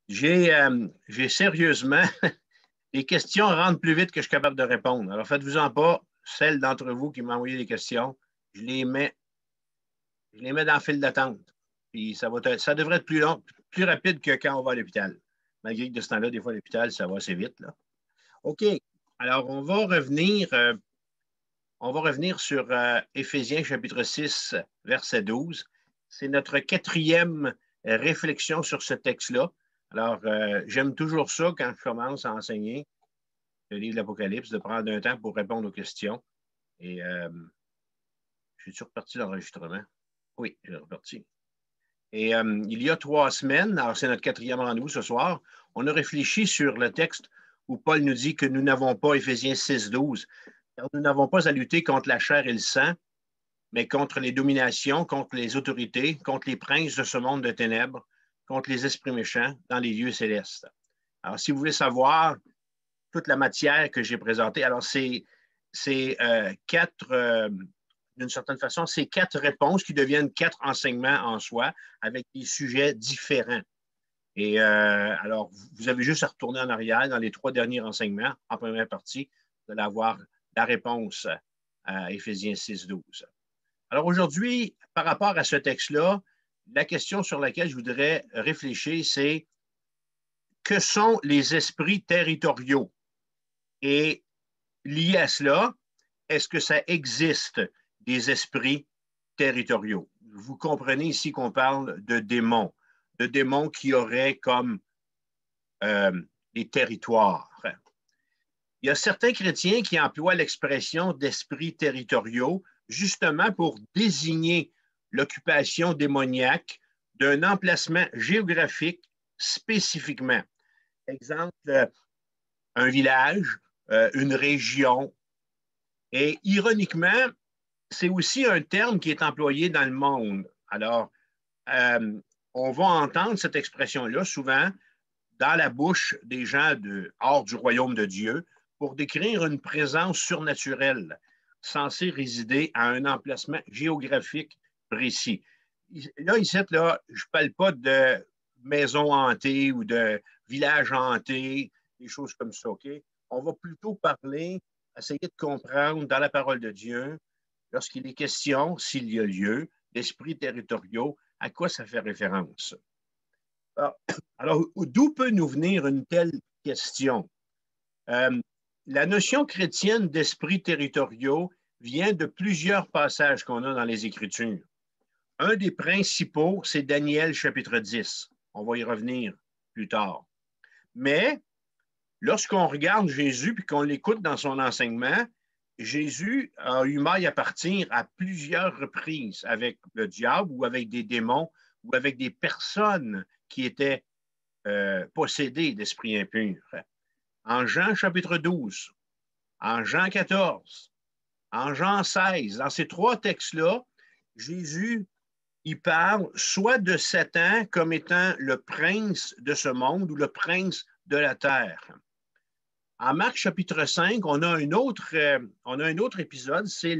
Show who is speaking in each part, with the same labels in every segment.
Speaker 1: J'ai sérieusement, les questions rentrent plus vite que je suis capable de répondre. Alors, faites-vous-en pas, celles d'entre vous qui m'ont envoyé des questions, je les mets dans le fil d'attente. Puis ça devrait être plus long, plus rapide que quand on va à l'hôpital. Malgré que de ce temps-là, des fois, à l'hôpital, ça va assez vite, là. OK. Alors, on va revenir sur Éphésiens chapitre 6, verset 12. C'est notre quatrième réflexion sur ce texte-là. Alors, j'aime toujours ça quand je commence à enseigner le livre de l'Apocalypse, de prendre un temps pour répondre aux questions. Et je suis reparti l'enregistrement. Oui, j'ai reparti. Et il y a 3 semaines, alors c'est notre quatrième rendez-vous ce soir, on a réfléchi sur le texte où Paul nous dit que nous n'avons pas, Éphésiens 6, 12, car nous n'avons pas à lutter contre la chair et le sang, mais contre les dominations, contre les autorités, contre les princes de ce monde de ténèbres, contre les esprits méchants dans les lieux célestes. Alors, si vous voulez savoir toute la matière que j'ai présentée, alors c'est d'une certaine façon, c'est 4 réponses qui deviennent 4 enseignements en soi avec des sujets différents. Et alors, vous avez juste à retourner en arrière dans les 3 derniers enseignements. En première partie, vous allez avoir la réponse à Éphésiens 6, 12. Alors aujourd'hui, par rapport à ce texte-là, la question sur laquelle je voudrais réfléchir, c'est que sont les esprits territoriaux? Et lié à cela, est-ce que ça existe des esprits territoriaux? Vous comprenez ici qu'on parle de démons qui auraient comme des territoires. Il y a certains chrétiens qui emploient l'expression d'esprits territoriaux justement pour désigner l'occupation démoniaque d'un emplacement géographique spécifiquement. Exemple, un village, une région. Et ironiquement, c'est aussi un terme qui est employé dans le monde. Alors, on va entendre cette expression-là souvent dans la bouche des gens hors du royaume de Dieu pour décrire une présence surnaturelle censée résider à un emplacement géographique précis. Là, ici, là, je ne parle pas de maison hantée ou de village hanté, des choses comme ça, OK? On va plutôt parler, essayer de comprendre dans la parole de Dieu, lorsqu'il est question, s'il y a lieu, d'esprits territoriaux, à quoi ça fait référence? Alors, d'où peut nous venir une telle question? La notion chrétienne d'esprits territoriaux vient de plusieurs passages qu'on a dans les Écritures. Un des principaux, c'est Daniel chapitre 10. On va y revenir plus tard. Mais lorsqu'on regarde Jésus et qu'on l'écoute dans son enseignement, Jésus a eu maille à partir à plusieurs reprises avec le diable ou avec des démons ou avec des personnes qui étaient possédées d'esprits impurs. En Jean chapitre 12, en Jean 14, en Jean 16, dans ces 3 textes-là, Jésus, il parle soit de Satan comme étant le prince de ce monde ou le prince de la terre. En Marc chapitre 5, on a un autre épisode, c'est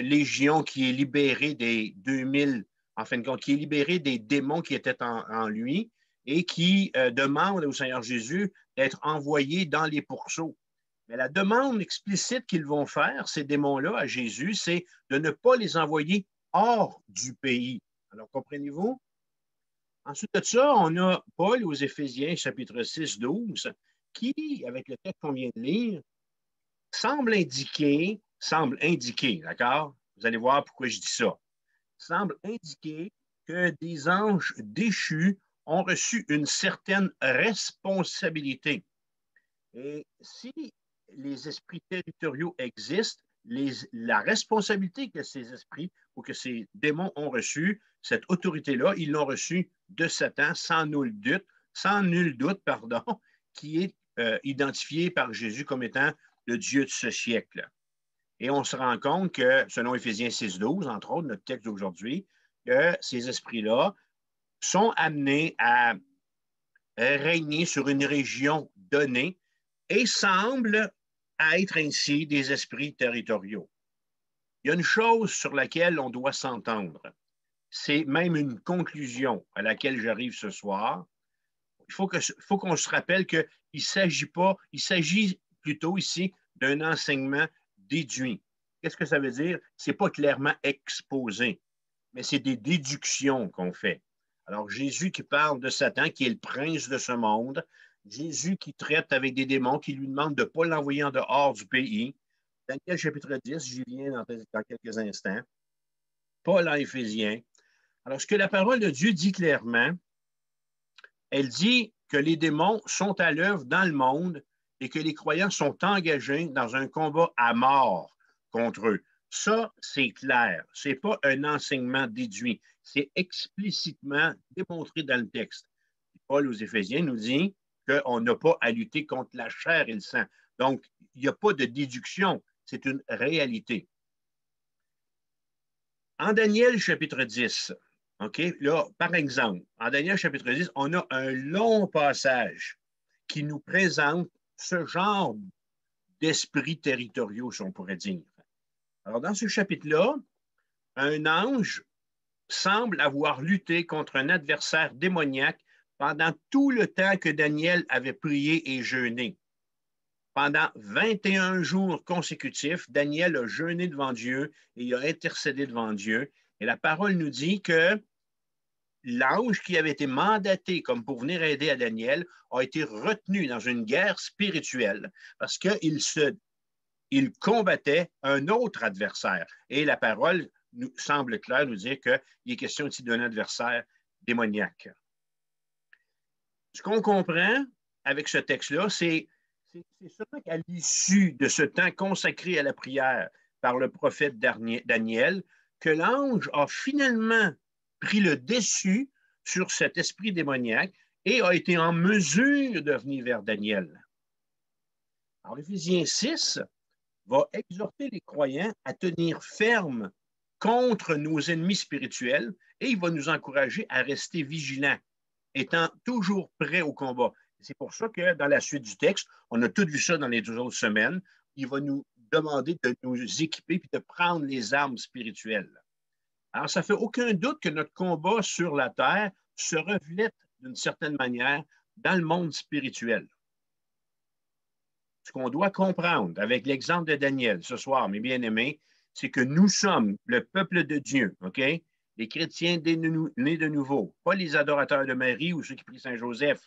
Speaker 1: Légion qui est libérée des 2000, en fin de compte, qui est libérée des démons qui étaient en lui et qui demande au Seigneur Jésus d'être envoyé dans les pourceaux. Mais la demande explicite qu'ils vont faire, ces démons-là, à Jésus, c'est de ne pas les envoyer hors du pays. Alors, comprenez-vous? Ensuite de ça, on a Paul aux Éphésiens, chapitre 6, 12, qui, avec le texte qu'on vient de lire, semble indiquer, d'accord? Vous allez voir pourquoi je dis ça. Semble indiquer que des anges déchus ont reçu une certaine responsabilité. Et si les esprits territoriaux existent, la responsabilité que ces esprits ou que ces démons ont reçue, cette autorité-là, ils l'ont reçue de Satan sans nul doute, qui est identifié par Jésus comme étant le Dieu de ce siècle. Et on se rend compte que, selon Éphésiens 6, 12, entre autres, notre texte d'aujourd'hui, que ces esprits-là sont amenés à régner sur une région donnée et semblent être ainsi des esprits territoriaux. Il y a une chose sur laquelle on doit s'entendre, c'est même une conclusion à laquelle j'arrive ce soir. Il faut qu'on se rappelle qu'il ne s'agit pas, il s'agit plutôt ici d'un enseignement déduit. Qu'est-ce que ça veut dire? Ce n'est pas clairement exposé, mais c'est des déductions qu'on fait. Alors, Jésus qui parle de Satan, qui est le prince de ce monde, Jésus qui traite avec des démons, qui lui demande de ne pas l'envoyer en dehors du pays. Daniel chapitre 10, j'y viens dans quelques instants. Paul en Éphésiens. Alors, ce que la parole de Dieu dit clairement, elle dit que les démons sont à l'œuvre dans le monde et que les croyants sont engagés dans un combat à mort contre eux. Ça, c'est clair. Ce n'est pas un enseignement déduit. C'est explicitement démontré dans le texte. Paul aux Éphésiens nous dit qu'on n'a pas à lutter contre la chair et le sang. Donc, il n'y a pas de déduction. C'est une réalité. En Daniel chapitre 10, OK, là, par exemple, en Daniel chapitre 10, on a un long passage qui nous présente ce genre d'esprits territoriaux, si on pourrait dire. Alors, dans ce chapitre-là, un ange semble avoir lutté contre un adversaire démoniaque pendant tout le temps que Daniel avait prié et jeûné. Pendant 21 jours consécutifs, Daniel a jeûné devant Dieu et il a intercédé devant Dieu. Et la parole nous dit que l'ange qui avait été mandaté comme pour venir aider à Daniel a été retenu dans une guerre spirituelle parce qu'il combattait un autre adversaire. Et la parole nous semble claire, nous dire qu'il est question ici d'un adversaire démoniaque. Ce qu'on comprend avec ce texte-là, c'est seulement qu'à l'issue de ce temps consacré à la prière par le prophète Daniel, que l'ange a finalement pris le dessus sur cet esprit démoniaque et a été en mesure de venir vers Daniel. Alors, Éphésiens 6 va exhorter les croyants à tenir ferme contre nos ennemis spirituels et il va nous encourager à rester vigilants, étant toujours prêts au combat. C'est pour ça que dans la suite du texte, on a tout vu ça dans les 2 autres semaines, il va nous demander de nous équiper et de prendre les armes spirituelles. Alors, ça ne fait aucun doute que notre combat sur la terre se reflète d'une certaine manière dans le monde spirituel. Ce qu'on doit comprendre avec l'exemple de Daniel ce soir, mes bien-aimés, c'est que nous sommes le peuple de Dieu, OK? Les chrétiens nés de nouveau, pas les adorateurs de Marie ou ceux qui prient Saint-Joseph.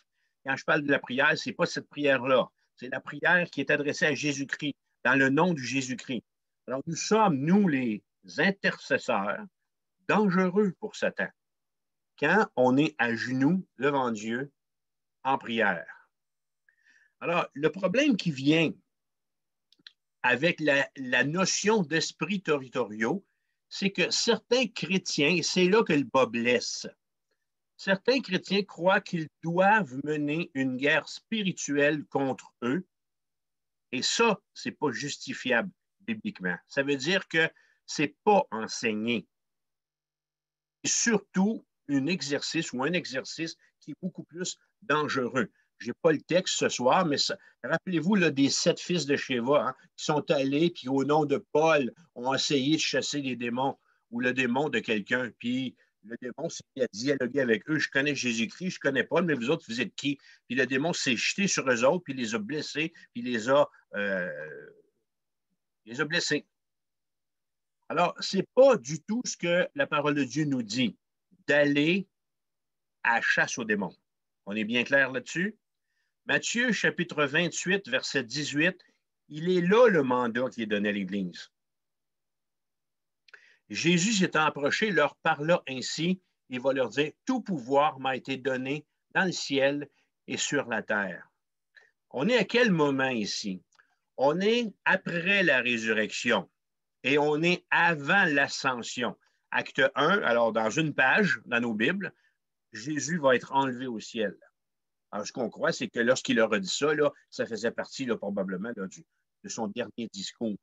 Speaker 1: Quand je parle de la prière, ce n'est pas cette prière-là. C'est la prière qui est adressée à Jésus-Christ, dans le nom de Jésus-Christ. Alors, nous sommes, nous, les intercesseurs, dangereux pour Satan quand on est à genoux devant Dieu en prière. Alors, le problème qui vient avec la notion d'esprits territoriaux, c'est que certains chrétiens, et c'est là que le bas blesse, certains chrétiens croient qu'ils doivent mener une guerre spirituelle contre eux, et ça, ce n'est pas justifiable bibliquement. Ça veut dire que ce n'est pas enseigné. C'est surtout un exercice qui est beaucoup plus dangereux. Je n'ai pas le texte ce soir, mais rappelez-vous là, des 7 fils de Sheva qui sont allés, puis au nom de Paul, ont essayé de chasser les démons ou le démon de quelqu'un. Puis le démon s'est dialogué avec eux. Je connais Jésus-Christ, je ne connais pas, mais vous autres, vous êtes qui? Puis le démon s'est jeté sur eux autres, puis les a blessés, puis les a blessés. Alors, ce n'est pas du tout ce que la parole de Dieu nous dit, d'aller à chasse aux démons. On est bien clair là-dessus? Matthieu, chapitre 28, verset 18, il est là le mandat qui est donné à l'Église. Jésus s'étant approché, leur parla ainsi, il va leur dire, tout pouvoir m'a été donné dans le ciel et sur la terre. On est à quel moment ici? On est après la résurrection et on est avant l'ascension. Acte 1, alors dans une page dans nos Bibles, Jésus va être enlevé au ciel. Alors, ce qu'on croit, c'est que lorsqu'il leur a dit ça, là, ça faisait partie là, probablement là, de son dernier discours.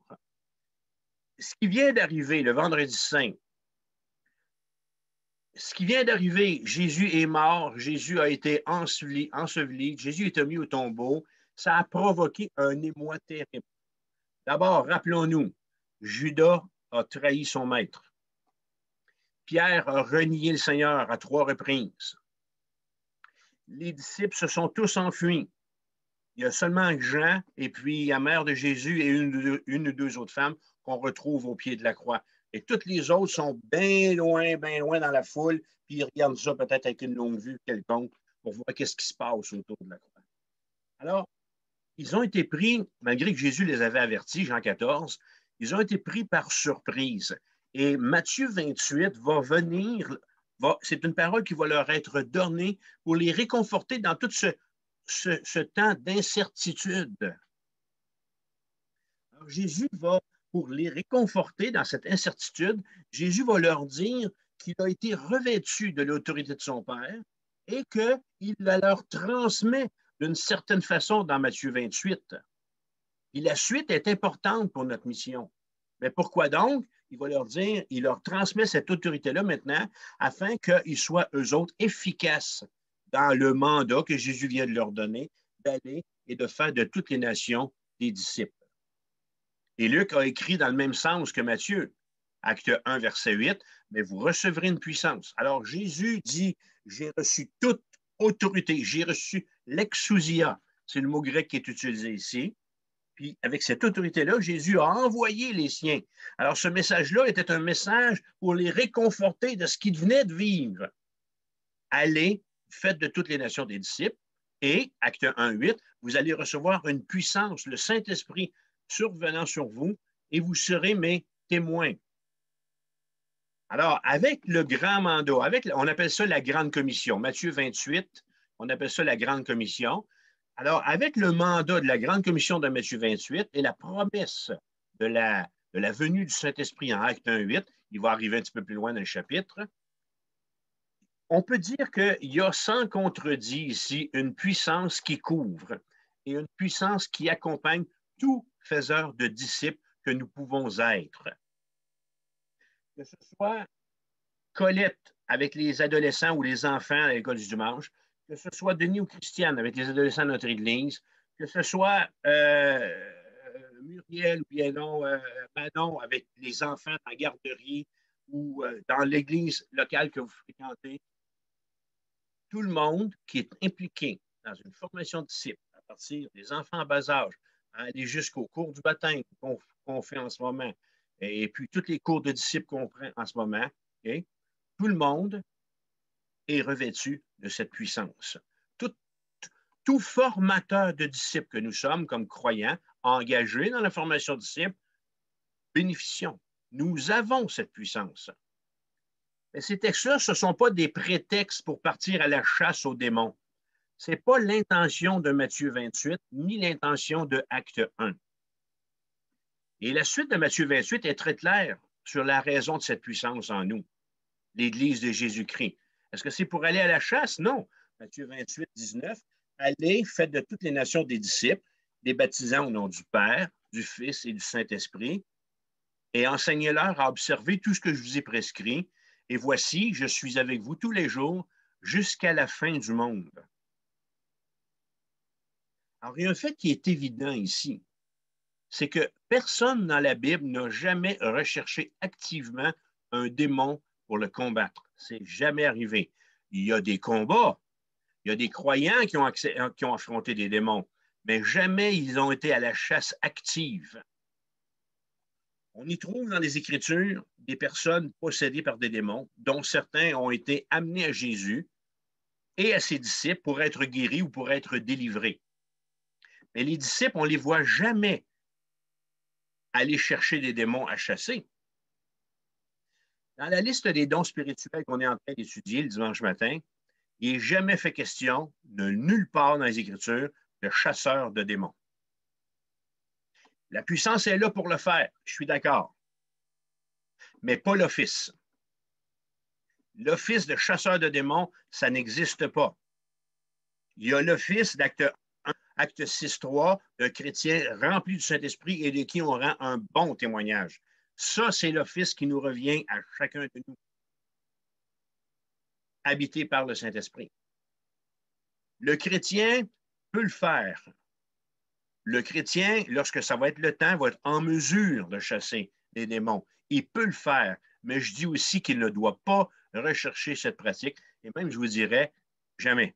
Speaker 1: Ce qui vient d'arriver le vendredi saint, Jésus est mort, Jésus a été enseveli, Jésus est mis au tombeau, ça a provoqué un émoi terrible. D'abord, rappelons-nous, Judas a trahi son maître. Pierre a renié le Seigneur à 3 reprises. Les disciples se sont tous enfuis. Il y a seulement Jean et puis la mère de Jésus et une ou deux autres femmes qu'on retrouve au pied de la croix. Et toutes les autres sont bien loin dans la foule, puis ils regardent ça peut-être avec une longue vue quelconque pour voir qu'est-ce qui se passe autour de la croix. Alors, ils ont été pris, malgré que Jésus les avait avertis, Jean 14, ils ont été pris par surprise. Et Matthieu 28 va venir, c'est une parole qui va leur être donnée pour les réconforter dans tout ce temps d'incertitude. Alors, Jésus va, pour les réconforter dans cette incertitude, Jésus va leur dire qu'il a été revêtu de l'autorité de son Père et qu'il la leur transmet d'une certaine façon dans Matthieu 28. Et la suite est importante pour notre mission. Mais pourquoi donc? Il va leur dire, il leur transmet cette autorité-là maintenant afin qu'ils soient eux autres efficaces dans le mandat que Jésus vient de leur donner d'aller et de faire de toutes les nations des disciples. Et Luc a écrit dans le même sens que Matthieu, acte 1, verset 8, mais vous recevrez une puissance. Alors Jésus dit, j'ai reçu toute autorité, j'ai reçu l'exousia, c'est le mot grec qui est utilisé ici. Puis, avec cette autorité-là, Jésus a envoyé les siens. Alors, ce message-là était un message pour les réconforter de ce qu'ils venaient de vivre. Allez, faites de toutes les nations des disciples, et, acte 1, 8, vous allez recevoir une puissance, le Saint-Esprit survenant sur vous, et vous serez mes témoins. Alors, avec le grand mandat, on appelle ça la Grande Commission, Matthieu 28, on appelle ça la Grande Commission. Alors, avec le mandat de la Grande Commission de Matthieu 28 et la promesse de la venue du Saint-Esprit en acte 1, 8, il va arriver un petit peu plus loin dans le chapitre, on peut dire qu'il y a sans contredit ici une puissance qui couvre et une puissance qui accompagne tout faiseur de disciples que nous pouvons être. Que ce soit Colette avec les adolescents ou les enfants à l'école du dimanche, que ce soit Denis ou Christiane avec les adolescents de notre église, que ce soit Muriel ou bien non, Manon avec les enfants en garderie ou dans l'église locale que vous fréquentez, tout le monde qui est impliqué dans une formation de disciples, à partir des enfants en bas âge, à aller jusqu'au cours du baptême qu'on fait en ce moment, et puis tous les cours de disciples qu'on prend en ce moment, okay? Tout le monde est revêtu de cette puissance. Tout formateur de disciples que nous sommes comme croyants, engagés dans la formation de disciples, bénéficions. Nous avons cette puissance. Mais ces textes-là, ce ne sont pas des prétextes pour partir à la chasse aux démons. Ce n'est pas l'intention de Matthieu 28, ni l'intention de Acte 1. Et la suite de Matthieu 28 est très claire sur la raison de cette puissance en nous, l'Église de Jésus-Christ. Est-ce que c'est pour aller à la chasse? Non. Matthieu 28, 19, allez, faites de toutes les nations des disciples, les baptisant au nom du Père, du Fils et du Saint-Esprit, et enseignez-leur à observer tout ce que je vous ai prescrit. Et voici, je suis avec vous tous les jours jusqu'à la fin du monde. Alors, il y a un fait qui est évident ici, c'est que personne dans la Bible n'a jamais recherché activement un démon pour le combattre. C'est jamais arrivé. Il y a des combats, il y a des croyants qui ont affronté des démons, mais jamais ils ont été à la chasse active. On y trouve dans les Écritures des personnes possédées par des démons, dont certains ont été amenés à Jésus et à ses disciples pour être guéris ou pour être délivrés. Mais les disciples, on ne les voit jamais aller chercher des démons à chasser. Dans la liste des dons spirituels qu'on est en train d'étudier le dimanche matin, il n'est jamais fait question de nulle part dans les Écritures de chasseur de démons. La puissance est là pour le faire, je suis d'accord, mais pas l'office. L'office de chasseur de démons, ça n'existe pas. Il y a l'office d'acte 1, acte 6.3, d'un chrétien rempli du Saint-Esprit et de qui on rend un bon témoignage. Ça, c'est l'office qui nous revient à chacun de nous, habité par le Saint-Esprit. Le chrétien peut le faire. Le chrétien, lorsque ça va être le temps, va être en mesure de chasser les démons. Il peut le faire, mais je dis aussi qu'il ne doit pas rechercher cette pratique, et même, je vous dirais, jamais.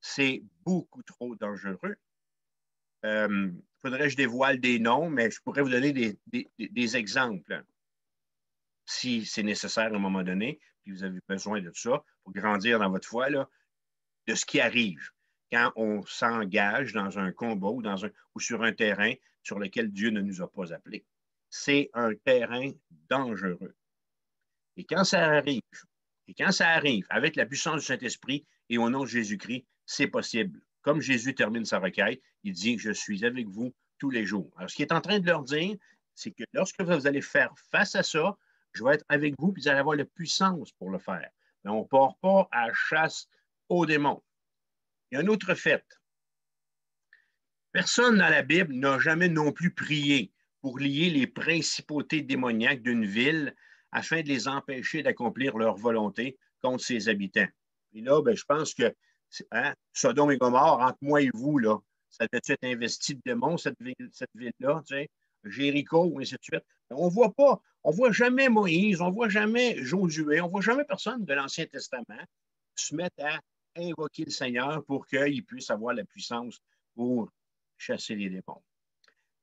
Speaker 1: C'est beaucoup trop dangereux. Faudrait que je dévoile des noms, mais je pourrais vous donner des exemples si c'est nécessaire à un moment donné, puis vous avez besoin de ça pour grandir dans votre foi, là, de ce qui arrive quand on s'engage dans un combat ou sur un terrain sur lequel Dieu ne nous a pas appelés. C'est un terrain dangereux. Et quand ça arrive avec la puissance du Saint-Esprit et au nom de Jésus-Christ, c'est possible. Comme Jésus termine sa requête, il dit, je suis avec vous tous les jours. Alors, ce qu'il est en train de leur dire, c'est que lorsque vous allez faire face à ça, je vais être avec vous, puis vous allez avoir la puissance pour le faire. Mais on ne part pas à la chasse aux démons. Il y a un autre fait. Personne dans la Bible n'a jamais non plus prié pour lier les principautés démoniaques d'une ville afin de les empêcher d'accomplir leur volonté contre ses habitants. Et là, je pense que Sodome et Gomorrhe, entre moi et vous, là, ça devait être investi de démons, cette ville-là, tu sais, Jéricho, et ainsi de suite. On ne voit jamais Moïse, on ne voit jamais Josué, on ne voit jamais personne de l'Ancien Testament se mettre à invoquer le Seigneur pour qu'il puisse avoir la puissance pour chasser les démons.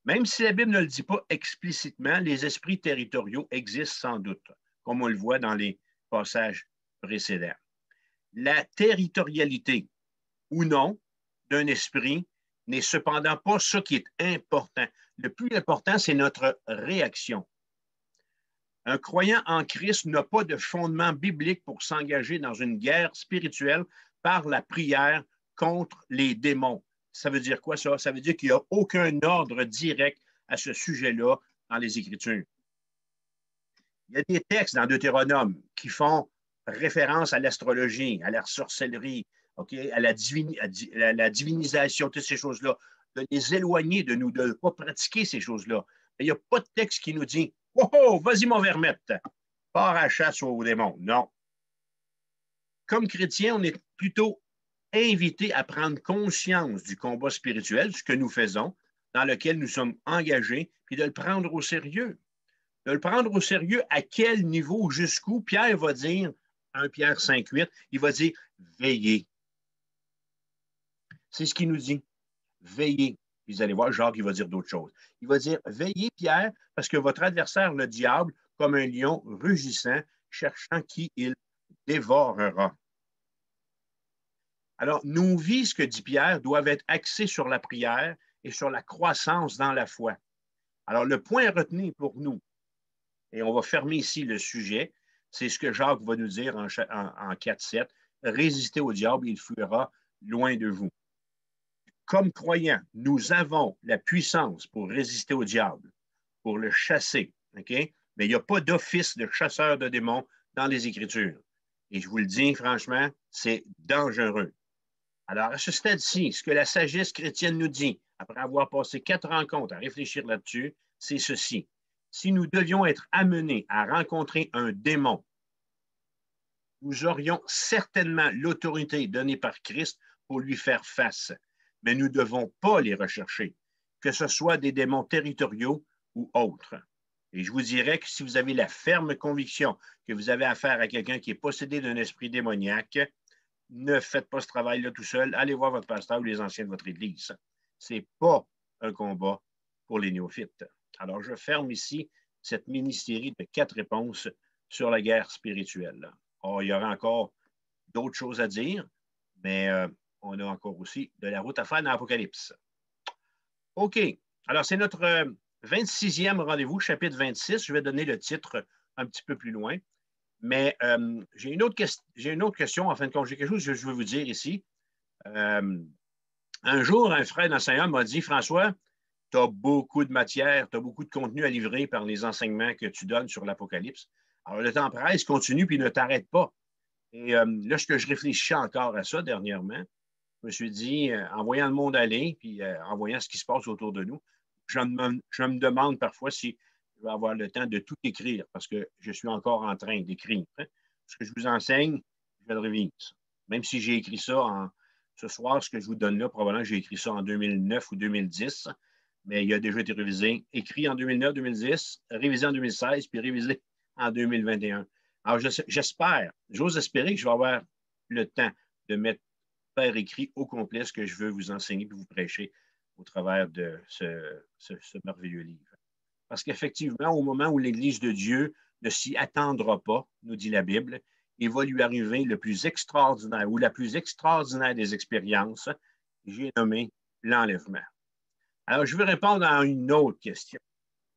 Speaker 1: Même si la Bible ne le dit pas explicitement, les esprits territoriaux existent sans doute, comme on le voit dans les passages précédents. La territorialité ou non d'un esprit n'est cependant pas ce qui est important. Le plus important, c'est notre réaction. Un croyant en Christ n'a pas de fondement biblique pour s'engager dans une guerre spirituelle par la prière contre les démons. Ça veut dire quoi, ça? Ça veut dire qu'il n'y a aucun ordre direct à ce sujet-là dans les Écritures. Il y a des textes dans Deutéronome qui font référence à l'astrologie, à la sorcellerie, okay, à la divinisation, toutes ces choses-là, de les éloigner de nous, de ne pas pratiquer ces choses-là. Il n'y a pas de texte qui nous dit « Oh, oh, vas-y mon vermette, pars à la chasse aux démons ». Non. Comme chrétien, on est plutôt invité à prendre conscience du combat spirituel, ce que nous faisons, dans lequel nous sommes engagés, puis de le prendre au sérieux. De le prendre au sérieux à quel niveau, jusqu'où Pierre va dire, 1 Pierre 5,8, il va dire « veillez ». C'est ce qu'il nous dit. Veillez. Vous allez voir, Jacques, il va dire d'autres choses. Il va dire, veillez, Pierre, parce que votre adversaire, le diable, comme un lion rugissant, cherchant qui il dévorera. Alors, nos vies, ce que dit Pierre, doivent être axées sur la prière et sur la croissance dans la foi. Alors, le point à retenir pour nous, et on va fermer ici le sujet, c'est ce que Jacques va nous dire en 4,7, résistez au diable, il fuira loin de vous. Comme croyants, nous avons la puissance pour résister au diable, pour le chasser, OK? Mais il n'y a pas d'office de chasseur de démons dans les Écritures. Et je vous le dis, franchement, c'est dangereux. Alors, à ce stade-ci, ce que la sagesse chrétienne nous dit, après avoir passé 4 rencontres à réfléchir là-dessus, c'est ceci. Si nous devions être amenés à rencontrer un démon, nous aurions certainement l'autorité donnée par Christ pour lui faire face. Mais nous ne devons pas les rechercher, que ce soit des démons territoriaux ou autres. Et je vous dirais que si vous avez la ferme conviction que vous avez affaire à quelqu'un qui est possédé d'un esprit démoniaque, ne faites pas ce travail-là tout seul. Allez voir votre pasteur ou les anciens de votre église. Ce n'est pas un combat pour les néophytes. Alors, je ferme ici cette mini-série de 4 réponses sur la guerre spirituelle. Or, il y aura encore d'autres choses à dire, mais on a encore aussi de la route à faire dans l'Apocalypse. OK. Alors, c'est notre 26e rendez-vous, chapitre 26. Je vais donner le titre un petit peu plus loin. Mais j'ai une autre question, en fin de compte. J'ai quelque chose que je veux vous dire ici. Un jour, un frère dans le Seigneur m'a dit, François, tu as beaucoup de matière, tu as beaucoup de contenu à livrer par les enseignements que tu donnes sur l'Apocalypse. Alors, le temps presse, continue, puis ne t'arrête pas. Et lorsque je réfléchis encore à ça dernièrement, je me suis dit, en voyant le monde aller, puis en voyant ce qui se passe autour de nous, je me demande parfois si je vais avoir le temps de tout écrire, parce que je suis encore en train d'écrire. Hein. Ce que je vous enseigne, je le révise. Même si j'ai écrit ça ce soir, ce que je vous donne là, probablement j'ai écrit ça en 2009 ou 2010, mais il a déjà été révisé, écrit en 2009, 2010, révisé en 2016, puis révisé en 2021. Alors, j'espère, j'ose espérer que je vais avoir le temps de mettre par écrit au complet ce que je veux vous enseigner et vous prêcher au travers de ce merveilleux livre. Parce qu'effectivement, au moment où l'Église de Dieu ne s'y attendra pas, nous dit la Bible, il va lui arriver le plus extraordinaire ou la plus extraordinaire des expériences, j'ai nommé l'enlèvement. Alors, je vais répondre à une autre question.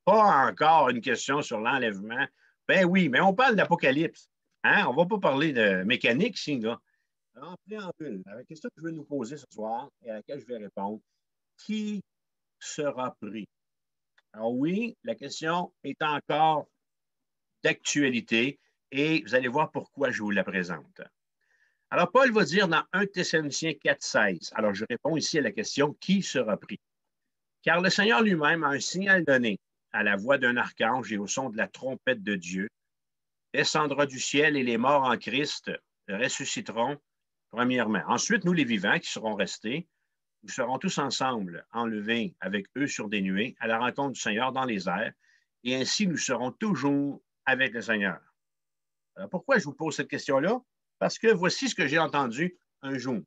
Speaker 1: Pas encore une question sur l'enlèvement. Ben oui, mais on parle d'Apocalypse. Hein? On ne va pas parler de mécanique ici, là. En préambule, la question que je vais nous poser ce soir et à laquelle je vais répondre, qui sera pris? Alors oui, la question est encore d'actualité et vous allez voir pourquoi je vous la présente. Alors, Paul va dire dans 1 Thessaloniciens 4,16, alors je réponds ici à la question, qui sera pris? Car le Seigneur lui-même a un signal donné à la voix d'un archange et au son de la trompette de Dieu, descendra du ciel et les morts en Christ ressusciteront premièrement. Ensuite, nous les vivants qui serons restés, nous serons tous ensemble enlevés avec eux sur des nuées à la rencontre du Seigneur dans les airs, et ainsi nous serons toujours avec le Seigneur. Alors, pourquoi je vous pose cette question-là? Parce que voici ce que j'ai entendu un jour.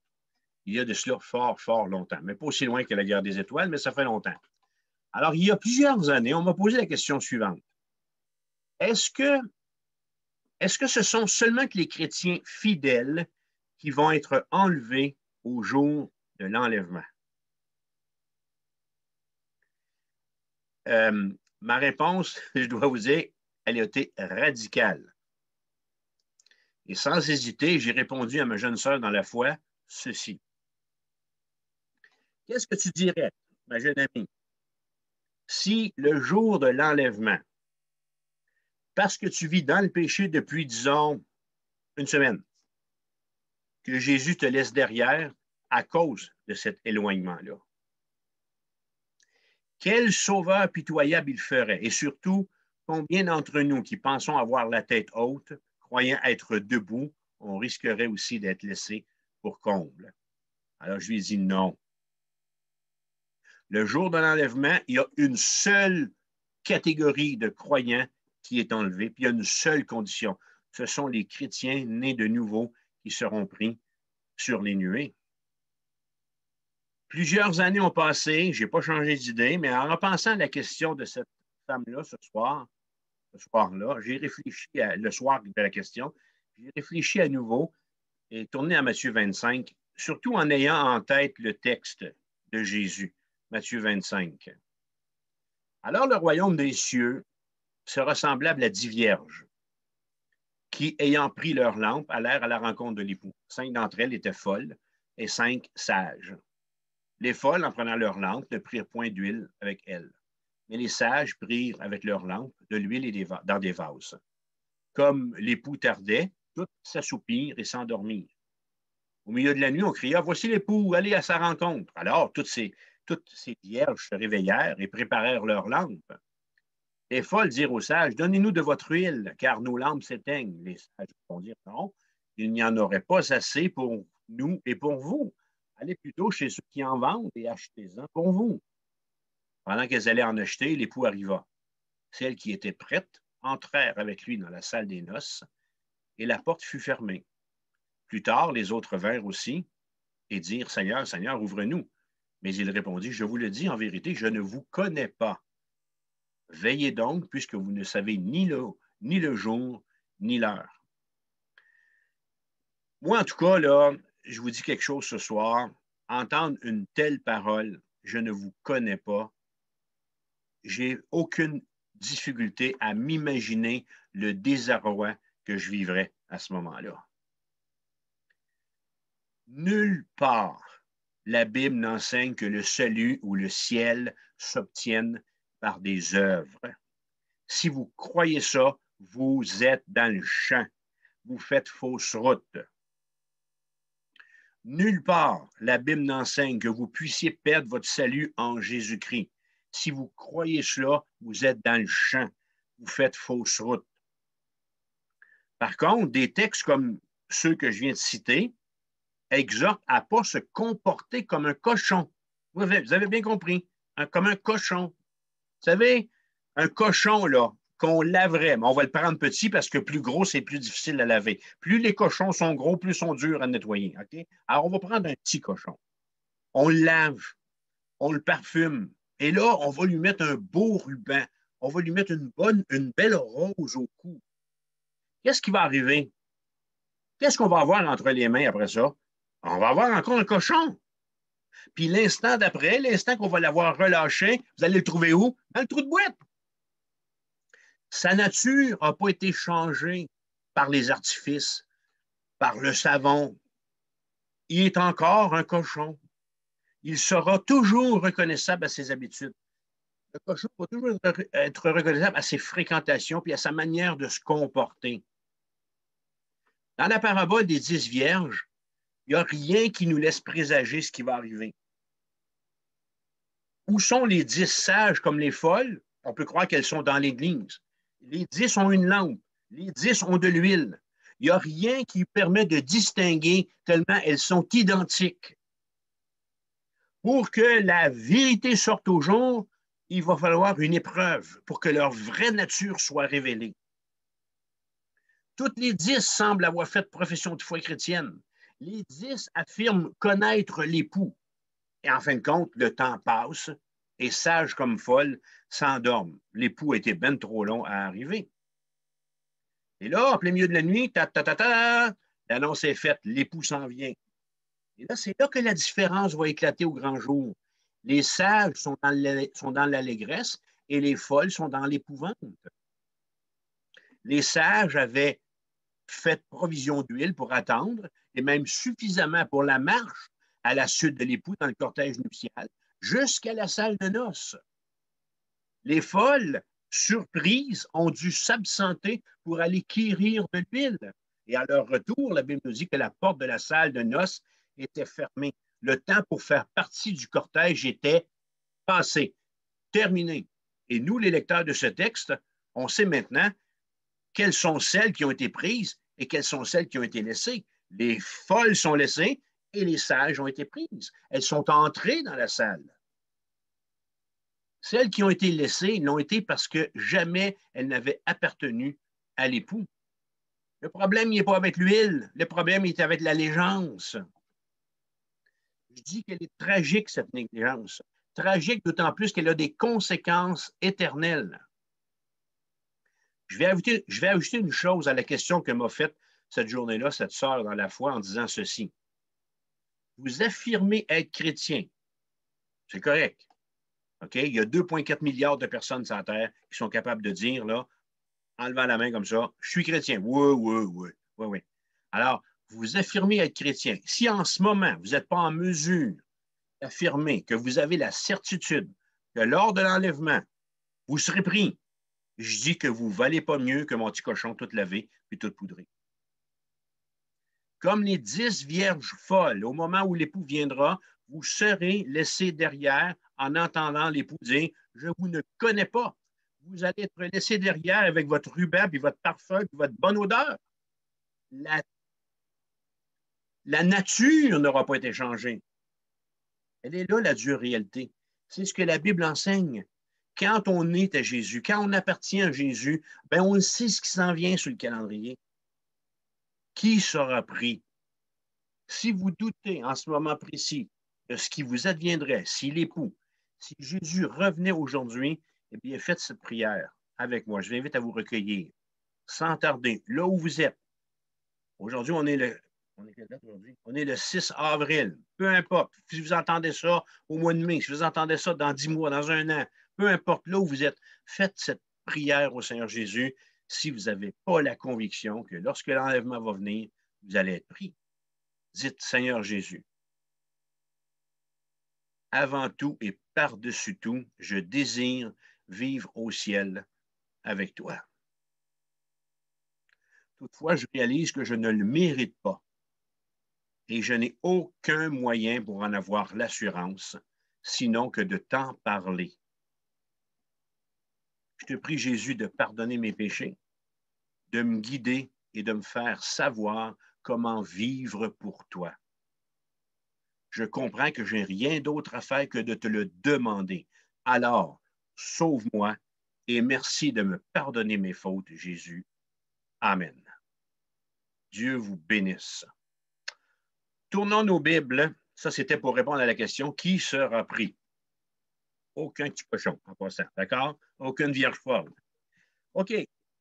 Speaker 1: Il y a de cela fort, fort longtemps, mais pas aussi loin que la guerre des étoiles, mais ça fait longtemps. Alors, il y a plusieurs années, on m'a posé la question suivante. Est-ce que ce sont seulement que les chrétiens fidèles qui vont être enlevés au jour de l'enlèvement? Ma réponse, je dois vous dire, elle a été radicale. Et sans hésiter, j'ai répondu à ma jeune sœur dans la foi, ceci. Qu'est-ce que tu dirais, ma jeune amie, si le jour de l'enlèvement, parce que tu vis dans le péché depuis, disons, une semaine, que Jésus te laisse derrière à cause de cet éloignement-là? Quel sauveur pitoyable il ferait? Et surtout, combien d'entre nous qui pensons avoir la tête haute, croyant être debout, on risquerait aussi d'être laissé pour comble? Alors, je lui ai dit non. Le jour de l'enlèvement, il y a une seule catégorie de croyants qui est enlevée, puis il y a une seule condition. Ce sont les chrétiens nés de nouveau qui seront pris sur les nuées. Plusieurs années ont passé, je n'ai pas changé d'idée, mais en repensant à la question de cette femme-là ce soir-là, j'ai réfléchi le soir de la question, j'ai réfléchi à nouveau et tourné à Matthieu 25, surtout en ayant en tête le texte de Jésus, Matthieu 25. Alors le royaume des cieux sera semblable à 10 vierges qui, ayant pris leur lampe, allèrent à la rencontre de l'époux. 5 d'entre elles étaient folles et 5 sages. Les folles, en prenant leur lampe, ne prirent point d'huile avec elles. Mais les sages prirent avec leur lampe de l'huile dans des vases. Comme l'époux tardait, toutes s'assoupirent et s'endormirent. Au milieu de la nuit, on cria, voici l'époux, allez à sa rencontre. Alors, toutes ces vierges se réveillèrent et préparèrent leurs lampes. Les folles dirent aux sages, donnez-nous de votre huile, car nos lampes s'éteignent. Les sages répondirent, non, il n'y en aurait pas assez pour nous et pour vous. Allez plutôt chez ceux qui en vendent et achetez-en pour vous. Pendant qu'elles allaient en acheter, l'époux arriva. Celles qui étaient prêtes entrèrent avec lui dans la salle des noces et la porte fut fermée. Plus tard, les autres vinrent aussi et dirent, Seigneur, Seigneur, ouvre-nous. Mais il répondit, je vous le dis en vérité, je ne vous connais pas. Veillez donc, puisque vous ne savez ni le jour, ni l'heure. Moi, en tout cas, là, je vous dis quelque chose ce soir. Entendre une telle parole, je ne vous connais pas. J'ai aucune difficulté à m'imaginer le désarroi que je vivrais à ce moment-là. Nulle part, la Bible n'enseigne que le salut ou le ciel s'obtiennent par des œuvres. Si vous croyez ça, vous êtes dans le champ. Vous faites fausse route. Nulle part, la Bible n'enseigne que vous puissiez perdre votre salut en Jésus-Christ. Si vous croyez cela, vous êtes dans le champ. Vous faites fausse route. Par contre, des textes comme ceux que je viens de citer exhortent à ne pas se comporter comme un cochon. Vous avez bien compris, comme un cochon. Vous savez, un cochon, là, qu'on laverait. Mais on va le prendre petit parce que plus gros, c'est plus difficile à laver. Plus les cochons sont gros, plus ils sont durs à nettoyer. OK? Alors, on va prendre un petit cochon. On le lave, on le parfume. Et là, on va lui mettre un beau ruban. On va lui mettre une belle rose au cou. Qu'est-ce qui va arriver? Qu'est-ce qu'on va avoir entre les mains après ça? On va avoir encore un cochon. Puis l'instant d'après, l'instant qu'on va l'avoir relâché, vous allez le trouver où? Dans le trou de boîte. Sa nature n'a pas été changée par les artifices, par le savon. Il est encore un cochon. Il sera toujours reconnaissable à ses habitudes. Le cochon va toujours être reconnaissable à ses fréquentations puis à sa manière de se comporter. Dans la parabole des 10 vierges, il n'y a rien qui nous laisse présager ce qui va arriver. Où sont les 10 sages comme les folles? On peut croire qu'elles sont dans l'église. Les 10 ont une lampe. Les 10 ont de l'huile. Il n'y a rien qui permet de distinguer tellement elles sont identiques. Pour que la vérité sorte au jour, il va falloir une épreuve pour que leur vraie nature soit révélée. Toutes les 10 semblent avoir fait profession de foi chrétienne. Les 10 affirment connaître l'époux. Et en fin de compte, le temps passe et sages comme folles s'endorment. L'époux était ben trop long à arriver. Et là, en plein milieu de la nuit, l'annonce est faite, l'époux s'en vient. Et là, c'est là que la différence va éclater au grand jour. Les sages sont dans l'allégresse et les folles sont dans l'épouvante. Les sages avaient fait provision d'huile pour attendre et même suffisamment pour la marche à la suite de l'époux dans le cortège nuptial jusqu'à la salle de noces. Les folles, surprises, ont dû s'absenter pour aller quérir de l'huile. Et à leur retour, la Bible nous dit que la porte de la salle de noces était fermée. Le temps pour faire partie du cortège était passé, terminé. Et nous, les lecteurs de ce texte, on sait maintenant quelles sont celles qui ont été prises et quelles sont celles qui ont été laissées. Les folles sont laissées et les sages ont été prises. Elles sont entrées dans la salle. Celles qui ont été laissées l'ont été parce que jamais elles n'avaient appartenu à l'époux. Le problème n'est pas avec l'huile, le problème est avec l'allégeance. Je dis qu'elle est tragique, cette négligence. Tragique d'autant plus qu'elle a des conséquences éternelles. Je vais ajouter une chose à la question que m'a faite cette journée-là, cette sœur dans la foi, en disant ceci. Vous affirmez être chrétien. C'est correct. OK? Il y a 2,4 milliards de personnes sur la Terre qui sont capables de dire, là, en levant la main comme ça, je suis chrétien. Oui. Alors, vous affirmez être chrétien. Si en ce moment, vous n'êtes pas en mesure d'affirmer que vous avez la certitude que lors de l'enlèvement, vous serez pris, je dis que vous ne valez pas mieux que mon petit cochon tout lavé puis tout poudré. Comme les 10 vierges folles, au moment où l'époux viendra, vous serez laissés derrière en entendant l'époux dire « Je vous ne connais pas ». Vous allez être laissés derrière avec votre ruban, puis votre parfum, puis votre bonne odeur. La nature n'aura pas été changée. Elle est là, la dure réalité. C'est ce que la Bible enseigne. Quand on est à Jésus, quand on appartient à Jésus, ben on sait ce qui s'en vient sur le calendrier. Qui sera pris? Si vous doutez en ce moment précis de ce qui vous adviendrait si l'époux, si Jésus revenait aujourd'hui, eh bien, faites cette prière avec moi. Je vous invite à vous recueillir sans tarder, là où vous êtes. Aujourd'hui, on est le 6 avril. Peu importe. Si vous entendez ça au mois de mai, si vous entendez ça dans 10 mois, dans un an, peu importe là où vous êtes, faites cette prière au Seigneur Jésus si vous n'avez pas la conviction que lorsque l'enlèvement va venir, vous allez être pris. Dites, Seigneur Jésus, avant tout et par-dessus tout, je désire vivre au ciel avec toi. Toutefois, je réalise que je ne le mérite pas et je n'ai aucun moyen pour en avoir l'assurance, sinon que de t'en parler. Je te prie, Jésus, de pardonner mes péchés, de me guider et de me faire savoir comment vivre pour toi. Je comprends que je n'ai rien d'autre à faire que de te le demander. Alors, sauve-moi et merci de me pardonner mes fautes, Jésus. Amen. Dieu vous bénisse. Tournons nos Bibles. Ça, c'était pour répondre à la question, qui sera pris? Aucun petit cochon, en passant, d'accord? Aucune vierge folle. OK.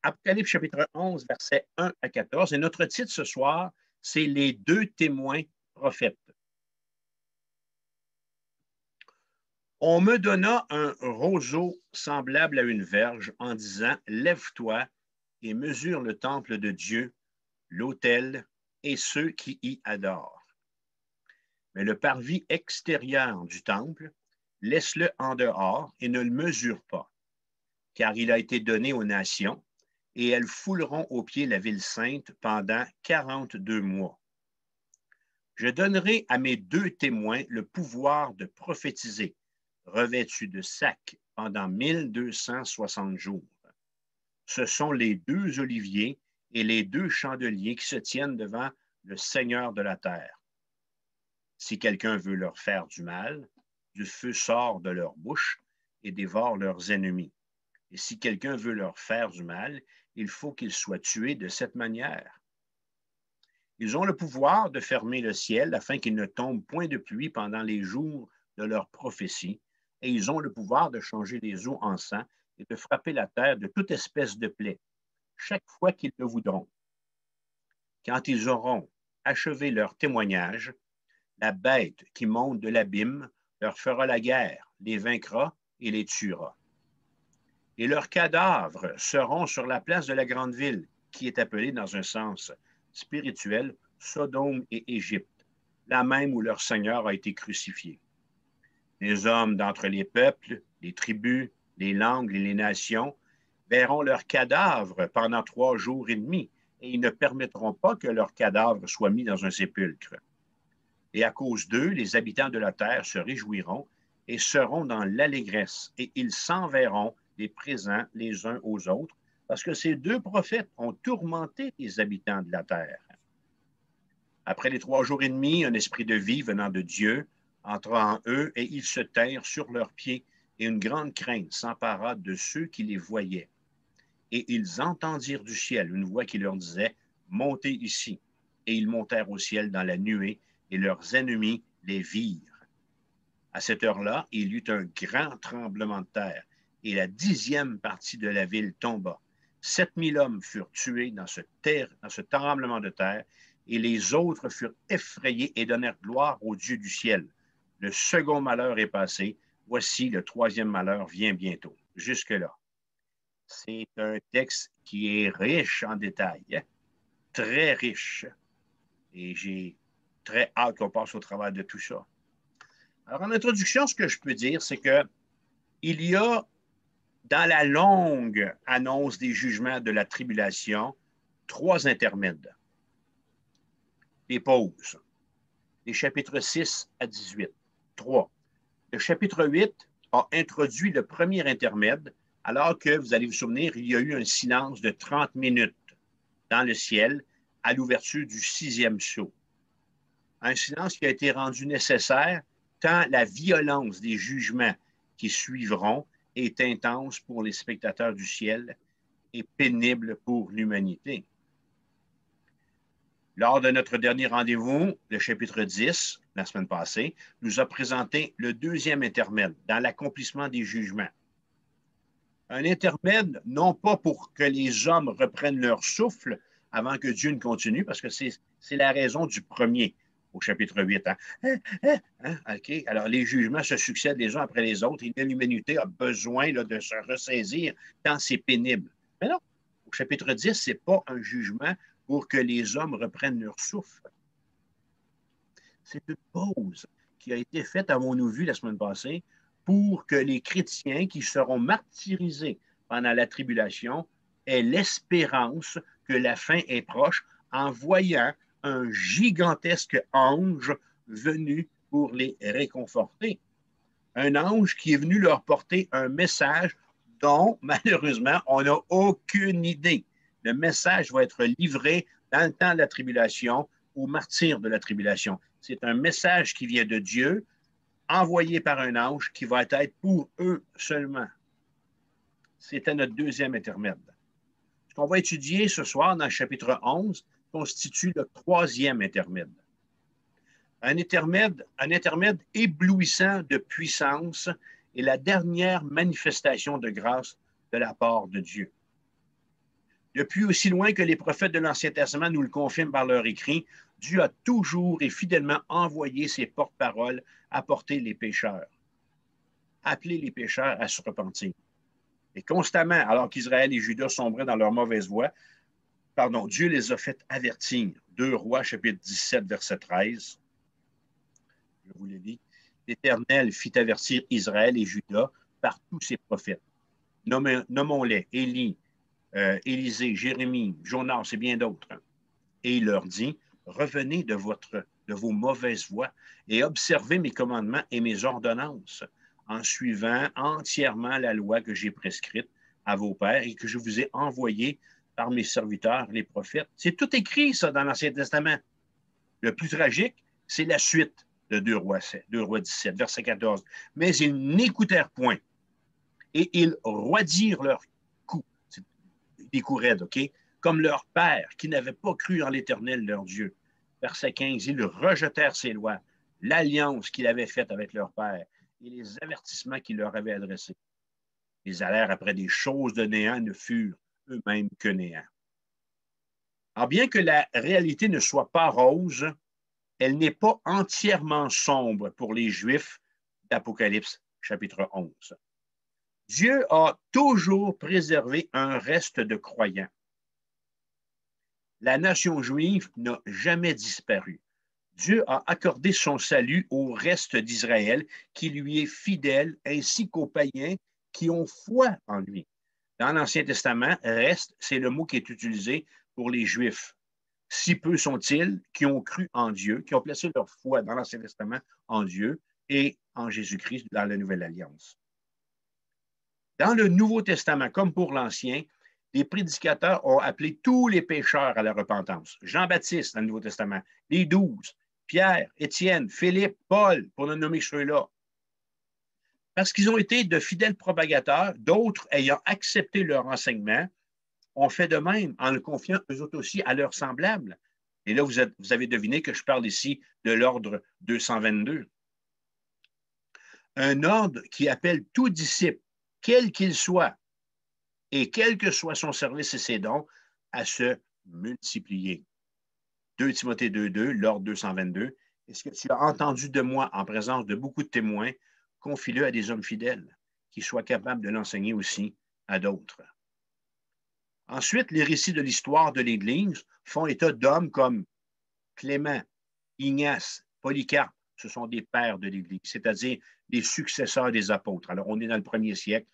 Speaker 1: Apocalypse chapitre 11, versets 1 à 14. Et notre titre ce soir, c'est les deux témoins prophètes. On me donna un roseau semblable à une verge en disant, lève-toi et mesure le temple de Dieu, l'autel et ceux qui y adorent. Mais le parvis extérieur du temple, laisse-le en dehors et ne le mesure pas, car il a été donné aux nations, et elles fouleront aux pieds la ville sainte pendant 42 mois. Je donnerai à mes deux témoins le pouvoir de prophétiser, revêtus de sacs pendant 1260 jours. Ce sont les deux oliviers et les deux chandeliers qui se tiennent devant le Seigneur de la terre. Si quelqu'un veut leur faire du mal, du feu sort de leur bouche et dévore leurs ennemis. Et si quelqu'un veut leur faire du mal, il faut qu'ils soient tués de cette manière. Ils ont le pouvoir de fermer le ciel afin qu'il ne tombe point de pluie pendant les jours de leur prophétie, et ils ont le pouvoir de changer les eaux en sang et de frapper la terre de toute espèce de plaie, chaque fois qu'ils le voudront. Quand ils auront achevé leur témoignage, la bête qui monte de l'abîme leur fera la guerre, les vaincra et les tuera. Et leurs cadavres seront sur la place de la grande ville, qui est appelée dans un sens spirituel Sodome et Égypte, la même où leur Seigneur a été crucifié. Les hommes d'entre les peuples, les tribus, les langues et les nations verront leurs cadavres pendant 3 jours et demi, et ils ne permettront pas que leurs cadavres soient mis dans un sépulcre. Et à cause d'eux, les habitants de la terre se réjouiront et seront dans l'allégresse, et ils s'enverront les présents les uns aux autres, parce que ces deux prophètes ont tourmenté les habitants de la terre. Après les 3 jours et demi, un esprit de vie venant de Dieu entra en eux, et ils se tinrent sur leurs pieds, et une grande crainte s'empara de ceux qui les voyaient. Et ils entendirent du ciel une voix qui leur disait, « Montez ici. » Et ils montèrent au ciel dans la nuée, et leurs ennemis les virent. À cette heure-là, il y eut un grand tremblement de terre, et la 10e partie de la ville tomba. 7000 hommes furent tués dans ce tremblement de terre, et les autres furent effrayés et donnèrent gloire au Dieu du ciel. Le second malheur est passé, voici le 3e malheur vient bientôt. Jusque-là. C'est un texte qui est riche en détails, hein? Très riche. Et j'ai très hâte qu'on passe au travers de tout ça. Alors, en introduction, ce que je peux dire, c'est qu'il y a, dans la longue annonce des jugements de la tribulation, 3 intermèdes. Des pauses. Des chapitres 6 à 18. 3. Le chapitre 8 a introduit le premier intermède, alors que, vous allez vous souvenir, il y a eu un silence de 30 minutes dans le ciel à l'ouverture du 6e sceau. Un silence qui a été rendu nécessaire tant la violence des jugements qui suivront est intense pour les spectateurs du ciel et pénible pour l'humanité. Lors de notre dernier rendez-vous, le chapitre 10, la semaine passée, nous a présenté le 2e intermède dans l'accomplissement des jugements. Un intermède, non pas pour que les hommes reprennent leur souffle avant que Dieu ne continue, parce que c'est la raison du premier au chapitre 8. OK? Alors, les jugements se succèdent les uns après les autres et l'humanité a besoin là, de se ressaisir tant c'est pénible. Mais non, au chapitre 10, ce n'est pas un jugement pour que les hommes reprennent leur souffle. C'est une pause qui a été faite, avons-nous vu la semaine passée, pour que les chrétiens qui seront martyrisés pendant la tribulation aient l'espérance que la fin est proche en voyant un gigantesque ange venu pour les réconforter. Un ange qui est venu leur porter un message dont, malheureusement, on n'a aucune idée. Le message va être livré dans le temps de la tribulation aux martyrs de la tribulation. C'est un message qui vient de Dieu, envoyé par un ange qui va être pour eux seulement. c'était notre deuxième intermède. Ce qu'on va étudier ce soir dans le chapitre 11 constitue le troisième intermède. Un intermède éblouissant de puissance et la dernière manifestation de grâce de la part de Dieu. Depuis aussi loin que les prophètes de l'Ancien Testament nous le confirment par leur écrit, Dieu a toujours et fidèlement envoyé ses porte-paroles apporter les pécheurs, appeler les pécheurs à se repentir. Et constamment, alors qu'Israël et Juda sombraient dans leur mauvaise voie, Dieu les a fait avertir. 2 Rois, chapitre 17, verset 13. Je vous l'ai dit. L'Éternel fit avertir Israël et Juda par tous ses prophètes. Nommons-les Élie, Élisée, Jérémie, Jonas et bien d'autres. Et il leur dit, revenez de vos mauvaises voies et observez mes commandements et mes ordonnances en suivant entièrement la loi que j'ai prescrite à vos pères et que je vous ai envoyée par mes serviteurs, les prophètes. C'est tout écrit, ça, dans l'Ancien Testament. Le plus tragique, c'est la suite de 2 Rois 17, verset 14. Mais ils n'écoutèrent point et ils roidirent leurs coups. C'est des coups raides, OK? Comme leur père, qui n'avait pas cru en l'Éternel, leur Dieu. Verset 15, ils rejetèrent ses lois, l'alliance qu'il avait faite avec leur père et les avertissements qu'il leur avait adressés. Ils allèrent après des choses de néant, ne furent eux-mêmes que néant. Alors, bien que la réalité ne soit pas rose, elle n'est pas entièrement sombre pour les Juifs d'Apocalypse, chapitre 11. Dieu a toujours préservé un reste de croyants. La nation juive n'a jamais disparu. Dieu a accordé son salut au reste d'Israël qui lui est fidèle, ainsi qu'aux païens qui ont foi en lui. Dans l'Ancien Testament, reste, c'est le mot qui est utilisé pour les Juifs. Si peu sont-ils qui ont cru en Dieu, qui ont placé leur foi dans l'Ancien Testament en Dieu et en Jésus-Christ dans la Nouvelle Alliance. Dans le Nouveau Testament, comme pour l'Ancien, les prédicateurs ont appelé tous les pécheurs à la repentance. Jean-Baptiste dans le Nouveau Testament, les 12, Pierre, Étienne, Philippe, Paul, pour ne nommer ceux-là. Parce qu'ils ont été de fidèles propagateurs, d'autres ayant accepté leur enseignement, ont fait de même en le confiant eux autres aussi à leurs semblables. Et là, vous avez deviné que je parle ici de l'ordre 222. Un ordre qui appelle tout disciple, quel qu'il soit, et quel que soit son service et ses dons, à se multiplier. 2 Timothée 2.2, l'ordre 222. Et ce que tu as entendu de moi en présence de beaucoup de témoins, confie-le à des hommes fidèles qui soient capables de l'enseigner aussi à d'autres. Ensuite, les récits de l'histoire de l'Église font état d'hommes comme Clément, Ignace, Polycarpe. Ce sont des pères de l'Église, c'est-à-dire des successeurs des apôtres. Alors, on est dans le 1er siècle,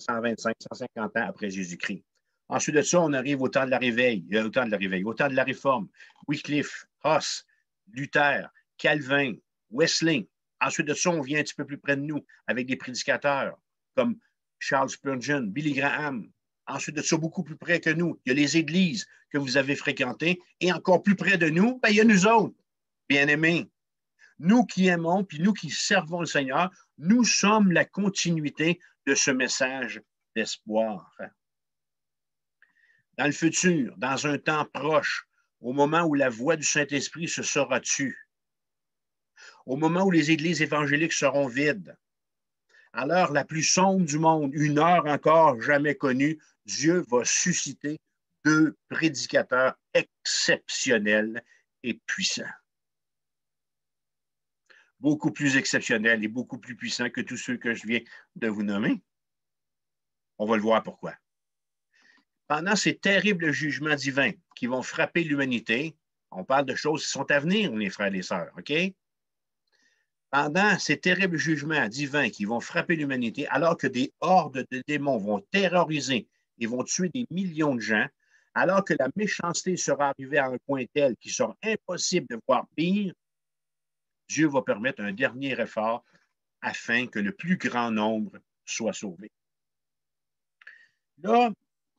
Speaker 1: 125, 150 ans après Jésus-Christ. Ensuite de ça, on arrive au temps de la Réforme. Wycliffe, Huss, Luther, Calvin, Wesley. Ensuite de ça, on vient un petit peu plus près de nous avec des prédicateurs comme Charles Spurgeon, Billy Graham. Ensuite de ça, beaucoup plus près que nous, il y a les églises que vous avez fréquentées. Et encore plus près de nous, il y a nous autres, bien-aimés. Nous qui aimons, puis nous qui servons le Seigneur, nous sommes la continuité de ce message d'espoir. Dans le futur, dans un temps proche, au moment où la voix du Saint-Esprit se sera tue, au moment où les églises évangéliques seront vides, à l'heure la plus sombre du monde, une heure encore jamais connue, Dieu va susciter 2 prédicateurs exceptionnels et puissants. Beaucoup plus exceptionnels et beaucoup plus puissants que tous ceux que je viens de vous nommer. On va le voir pourquoi. Pendant ces terribles jugements divins qui vont frapper l'humanité, on parle de choses qui sont à venir, mes frères et les sœurs, OK? Pendant ces terribles jugements divins qui vont frapper l'humanité, alors que des hordes de démons vont terroriser et vont tuer des millions de gens, alors que la méchanceté sera arrivée à un point tel qu'il sera impossible de voir pire, Dieu va permettre un dernier effort afin que le plus grand nombre soit sauvé. Là,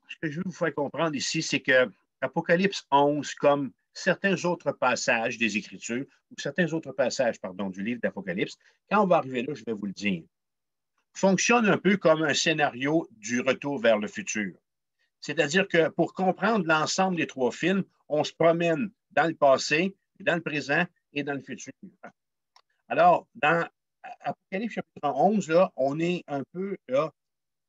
Speaker 1: ce que je veux vous faire comprendre ici, c'est que Apocalypse 11, comme certains autres passages des Écritures, ou certains autres passages, du livre d'Apocalypse, quand on va arriver là, je vais vous le dire. fonctionne un peu comme un scénario du retour vers le futur. C'est-à-dire que pour comprendre l'ensemble des trois films, on se promène dans le passé, dans le présent et dans le futur. Alors, dans Apocalypse chapitre 11, là, on est un peu là,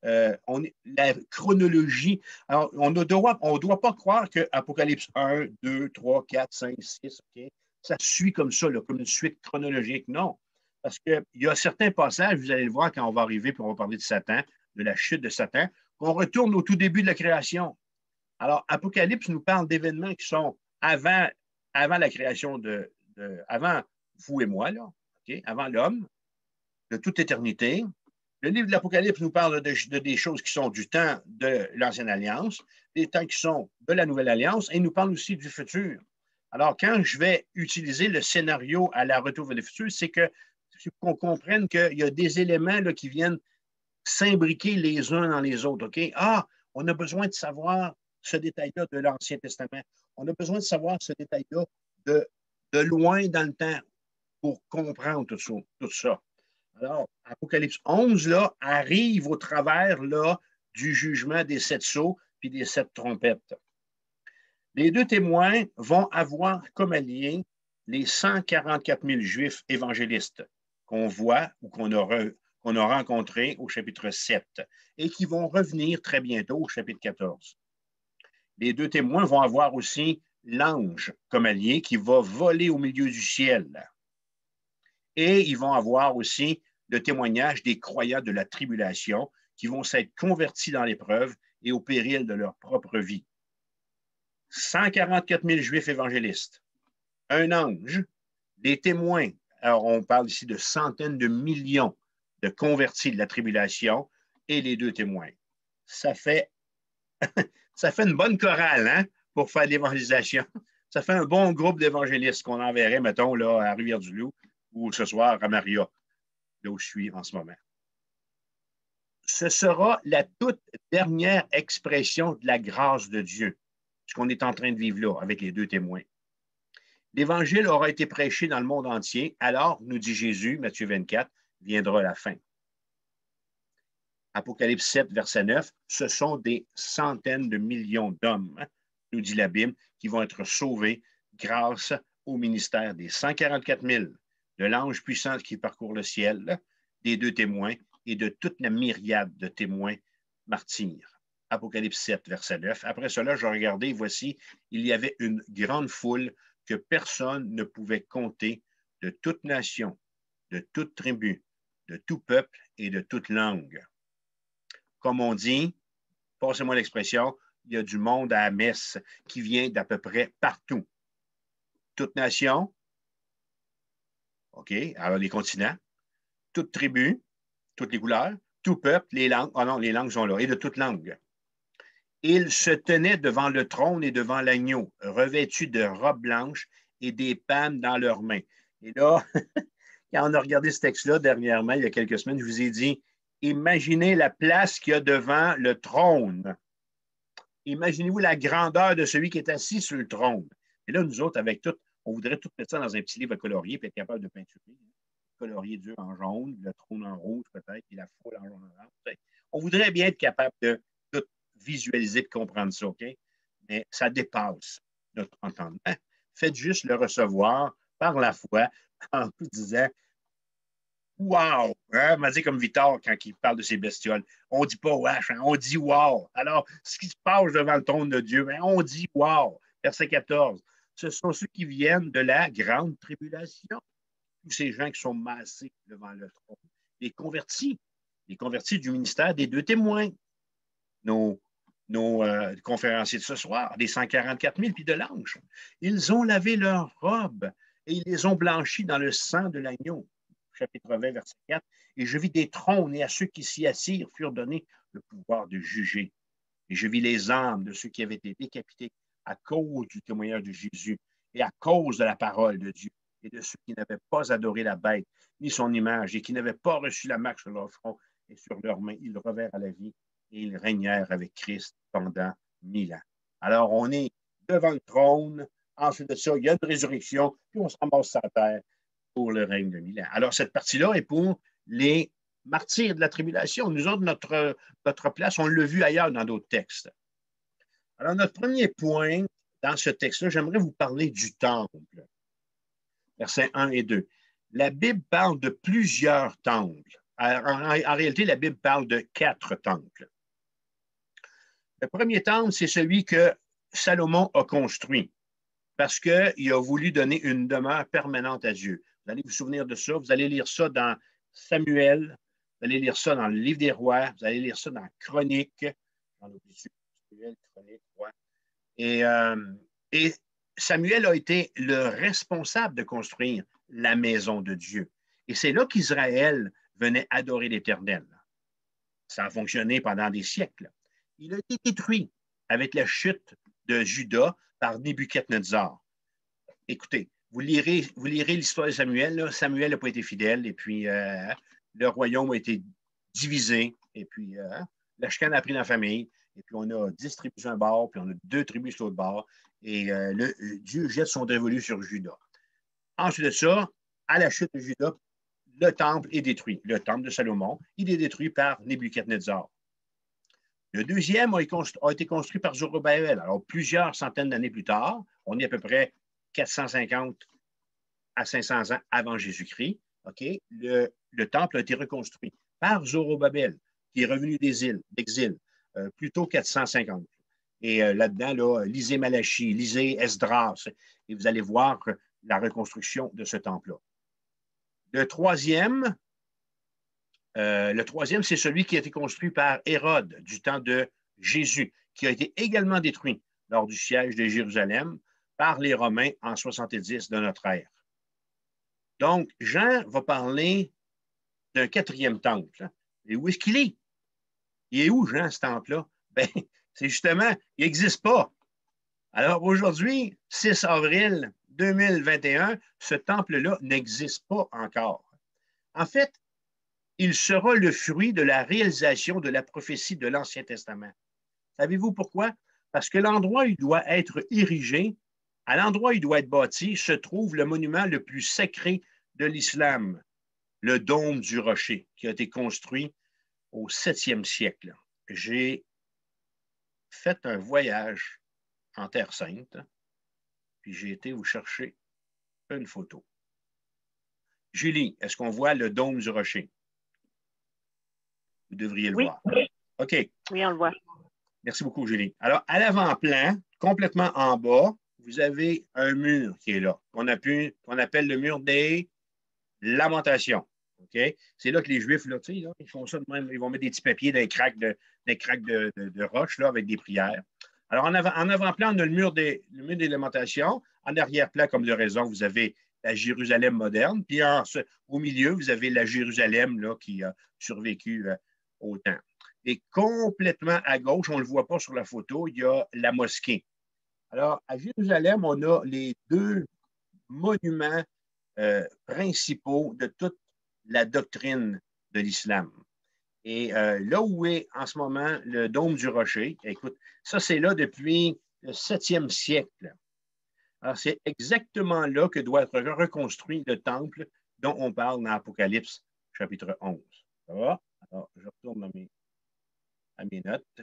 Speaker 1: la chronologie. Alors, on ne doit pas croire que Apocalypse 1, 2, 3, 4, 5, 6, OK, ça suit comme ça, là, comme une suite chronologique. Non. Parce qu'il y a certains passages, vous allez le voir quand on va arriver, puis on va parler de Satan, de la chute de Satan, qu'on retourne au tout début de la création. Alors, Apocalypse nous parle d'événements qui sont avant la création avant vous et moi, là, okay, avant l'homme, de toute éternité. Le livre de l'Apocalypse nous parle de des choses qui sont du temps de l'Ancienne Alliance, des temps qui sont de la Nouvelle Alliance, et il nous parle aussi du futur. Alors, quand je vais utiliser le scénario à la retour vers le futur, c'est qu'on comprenne qu'il y a des éléments là, qui viennent s'imbriquer les uns dans les autres. OK? Ah, on a besoin de savoir ce détail-là de l'Ancien Testament. On a besoin de savoir ce détail-là de loin dans le temps pour comprendre tout ça. Alors, Apocalypse 11, là, arrive au travers là, du jugement des 7 sceaux puis des 7 trompettes. Les 2 témoins vont avoir comme alliés les 144 000 Juifs évangélistes qu'on voit ou qu'on a rencontrés au chapitre 7 et qui vont revenir très bientôt au chapitre 14. Les 2 témoins vont avoir aussi l'ange comme allié qui va voler au milieu du ciel. Et ils vont avoir aussi le témoignage des croyants de la tribulation qui vont s'être convertis dans l'épreuve et au péril de leur propre vie. 144 000 Juifs évangélistes, un ange, des témoins. Alors, on parle ici de centaines de millions de convertis de la tribulation et les 2 témoins. Ça fait une bonne chorale hein, pour faire l'évangélisation. Ça fait un bon groupe d'évangélistes qu'on enverrait, mettons, là, à Rivière-du-Loup ou ce soir à Maria, là où je suis en ce moment. Ce sera la toute dernière expression de la grâce de Dieu, ce qu'on est en train de vivre là avec les 2 témoins. L'Évangile aura été prêché dans le monde entier, alors, nous dit Jésus, Matthieu 24, viendra la fin. Apocalypse 7, verset 9, ce sont des centaines de millions d'hommes, hein, nous dit la Bible, qui vont être sauvés grâce au ministère des 144 000, de l'ange puissant qui parcourt le ciel, des 2 témoins et de toute la myriade de témoins martyrs. Apocalypse 7, verset 9. Après cela, je regardais, voici, il y avait une grande foule que personne ne pouvait compter, de toute nation, de toute tribu, de tout peuple et de toute langue. Comme on dit, passez-moi l'expression, il y a du monde à la messe qui vient d'à peu près partout. Toute nation, OK, alors les continents, toute tribu, toutes les couleurs, tout peuple, les langues, oh non, les langues sont là, et de toutes langues. Ils se tenaient devant le trône et devant l'agneau, revêtus de robes blanches et des palmes dans leurs mains. Et là, quand on a regardé ce texte-là dernièrement, il y a quelques semaines, je vous ai dit, imaginez la place qu'il y a devant le trône. Imaginez-vous la grandeur de celui qui est assis sur le trône. Et là, nous autres, avec tout, on voudrait tout mettre ça dans un petit livre à colorier et être capable de peinturer. Colorier Dieu en jaune, le trône en rouge peut-être, et la foule en jaune orange. On voudrait bien être capable de tout visualiser et de comprendre ça, OK? Mais ça dépasse notre entendement. Faites juste le recevoir par la foi en vous disant wow! Hein? On dit comme Victor quand il parle de ces bestioles. On ne dit pas wesh, hein? On dit wow! Alors, ce qui se passe devant le trône de Dieu, ben, on dit wow! Verset 14. Ce sont ceux qui viennent de la grande tribulation. Tous ces gens qui sont massés devant le trône. Les convertis du ministère des 2 témoins. Nos conférenciers de ce soir, les 144 000, puis de l'ange. Ils ont lavé leurs robes et ils les ont blanchis dans le sang de l'agneau. Chapitre 20, verset 4. Et je vis des trônes et à ceux qui s'y assirent furent donnés le pouvoir de juger. Et je vis les âmes de ceux qui avaient été décapités à cause du témoignage de Jésus et à cause de la parole de Dieu et de ceux qui n'avaient pas adoré la bête ni son image et qui n'avaient pas reçu la marque sur leur front et sur leurs mains. Ils revinrent à la vie et ils régnèrent avec Christ pendant 1000 ans. Alors, on est devant le trône. Ensuite de ça, il y a une résurrection, puis on se ramasse sur la terre pour le règne de 1000 ans. Alors, cette partie-là est pour les martyrs de la tribulation. Nous autres, notre place, on l'a vu ailleurs dans d'autres textes. Alors, notre premier point dans ce texte-là, j'aimerais vous parler du temple. Versets 1 et 2. La Bible parle de plusieurs temples. En réalité, la Bible parle de 4 temples. Le premier temple, c'est celui que Salomon a construit parce qu'il a voulu donner une demeure permanente à Dieu. Vous allez vous souvenir de ça. Vous allez lire ça dans Samuel. Vous allez lire ça dans le Livre des Rois. Vous allez lire ça dans Chroniques. Samuel, Chroniques, Rois. Et Samuel a été le responsable de construire la maison de Dieu. Et c'est là qu'Israël venait adorer l'Éternel. Ça a fonctionné pendant des siècles. Il a été détruit avec la chute de Juda par Nebuchadnezzar. Écoutez, vous lirez l'histoire de Samuel. Là. Samuel n'a pas été fidèle et puis le royaume a été divisé et puis la chicane a pris dans la famille et puis on a 10 tribus sur un bord puis on a 2 tribus sur l'autre bord et Dieu jette son dévolu sur Juda. Ensuite de ça, à la chute de Juda, le temple est détruit. Le temple de Salomon, il est détruit par Nebuchadnezzar. Le deuxième a été construit par Zorobabel. Alors, plusieurs centaines d'années plus tard, on est à peu près 450 à 500 ans avant Jésus-Christ, okay? Le temple a été reconstruit par Zorobabel, qui est revenu d'exil, plutôt 450. Et là-dedans, là, lisez Malachie, lisez Esdras, et vous allez voir la reconstruction de ce temple-là. Le troisième, c'est celui qui a été construit par Hérode du temps de Jésus, qui a été également détruit lors du siège de Jérusalem par les Romains en 70 de notre ère. Donc, Jean va parler d'un 4e temple. Et où est-ce qu'il est? Il est où, Jean, ce temple-là? Bien, c'est justement, il n'existe pas. Alors, aujourd'hui, 6 avril 2021, ce temple-là n'existe pas encore. En fait, il sera le fruit de la réalisation de la prophétie de l'Ancien Testament. Savez-vous pourquoi? Parce que l'endroit où il doit être érigé, à l'endroit où il doit être bâti, se trouve le monument le plus sacré de l'islam, le dôme du rocher, qui a été construit au 7e siècle. J'ai fait un voyage en Terre Sainte, puis j'ai été vous chercher une photo. Julie, est-ce qu'on voit le dôme du rocher? Vous devriez le voir. OK.
Speaker 2: Oui, on le voit.
Speaker 1: Merci beaucoup, Julie. Alors, à l'avant-plan, complètement en bas, vous avez un mur qui est là, qu'on appelle le mur des Lamentations. Okay? C'est là que les Juifs, là, ils font ça de même. Ils vont mettre des petits papiers dans les craques de roche là, avec des prières. Alors, en avant-plan, on a le mur des Lamentations. En arrière-plan, comme de raison, vous avez la Jérusalem moderne. Puis au milieu, vous avez la Jérusalem là, qui a survécu au temps. Et complètement à gauche, on ne le voit pas sur la photo, il y a la mosquée. Alors, à Jérusalem, on a les 2 monuments principaux de toute la doctrine de l'islam. Et là où est en ce moment le dôme du rocher, écoute, ça c'est là depuis le 7e siècle. Alors, c'est exactement là que doit être reconstruit le temple dont on parle dans Apocalypse chapitre 11. Ça va? Alors, je retourne à mes notes.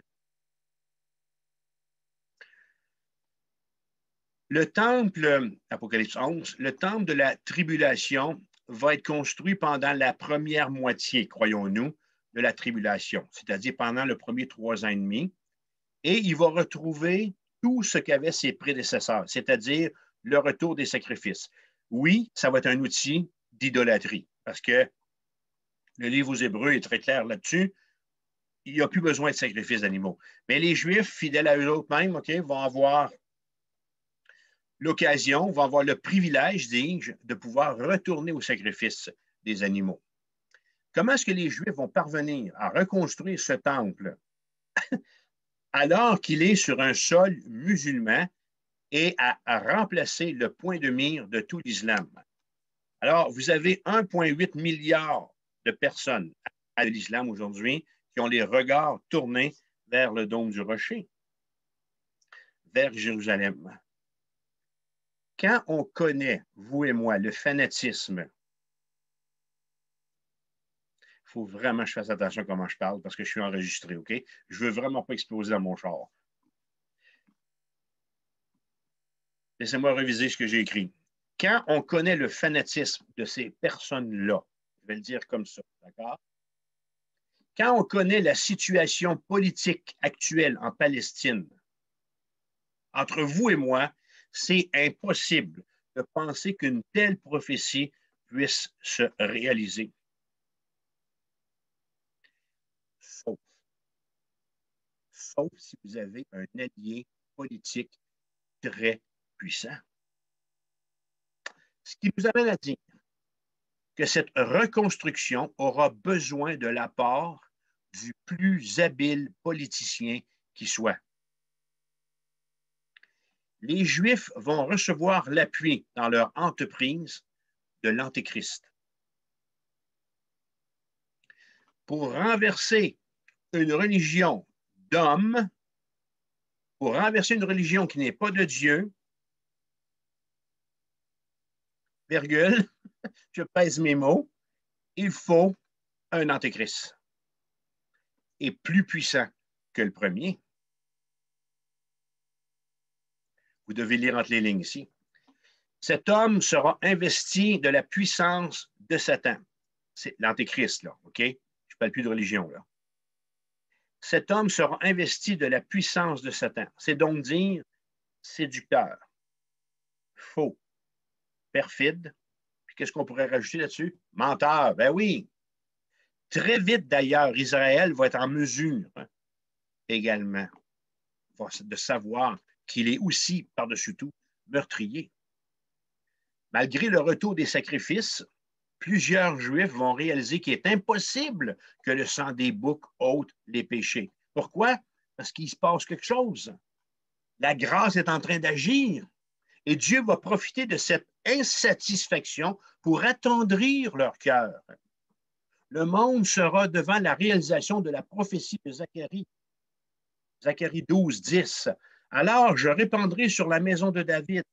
Speaker 1: Le temple, Apocalypse 11, le temple de la tribulation va être construit pendant la première moitié, croyons-nous, de la tribulation, c'est-à-dire pendant le premier 3 ans et demi, et il va retrouver tout ce qu'avaient ses prédécesseurs, c'est-à-dire le retour des sacrifices. Oui, ça va être un outil d'idolâtrie, parce que le livre aux Hébreux est très clair là-dessus. Il n'y a plus besoin de sacrifices d'animaux. Mais les Juifs, fidèles à eux-mêmes, vont avoir l'occasion, vont avoir le privilège, dis-je, de pouvoir retourner au sacrifice des animaux. Comment est-ce que les Juifs vont parvenir à reconstruire ce temple alors qu'il est sur un sol musulman et à remplacer le point de mire de tout l'islam? Alors, vous avez 1,8 milliard de personnes à l'islam aujourd'hui qui ont les regards tournés vers le dôme du rocher, vers Jérusalem. Quand on connaît, vous et moi, le fanatisme, faut vraiment que je fasse attention à comment je parle parce que je suis enregistré, OK? Je veux vraiment pas exploser dans mon char. Laissez-moi réviser ce que j'ai écrit. Quand on connaît le fanatisme de ces personnes-là, je vais le dire comme ça, d'accord? Quand on connaît la situation politique actuelle en Palestine, entre vous et moi, c'est impossible de penser qu'une telle prophétie puisse se réaliser. Sauf si vous avez un allié politique très puissant. Ce qui nous amène à dire que cette reconstruction aura besoin de l'apport du plus habile politicien qui soit. Les Juifs vont recevoir l'appui dans leur entreprise de l'Antéchrist. Pour renverser une religion d'hommes, pour renverser une religion qui n'est pas de Dieu, virgule, je pèse mes mots, il faut un Antéchrist. Et plus puissant que le premier. Vous devez lire entre les lignes ici. Cet homme sera investi de la puissance de Satan. C'est l'Antéchrist, là, OK? Je ne parle plus de religion, là. Cet homme sera investi de la puissance de Satan. C'est donc dire séducteur, faux, perfide. Puis qu'est-ce qu'on pourrait rajouter là-dessus? Menteur, ben oui. Très vite, d'ailleurs, Israël va être en mesure également de savoir qu'il est aussi, par-dessus tout, meurtrier. Malgré le retour des sacrifices, plusieurs Juifs vont réaliser qu'il est impossible que le sang des boucs ôte les péchés. Pourquoi? Parce qu'il se passe quelque chose. La grâce est en train d'agir et Dieu va profiter de cette insatisfaction pour attendrir leur cœur. Le monde sera devant la réalisation de la prophétie de Zacharie. Zacharie 12, 10. Alors je répandrai sur la maison de David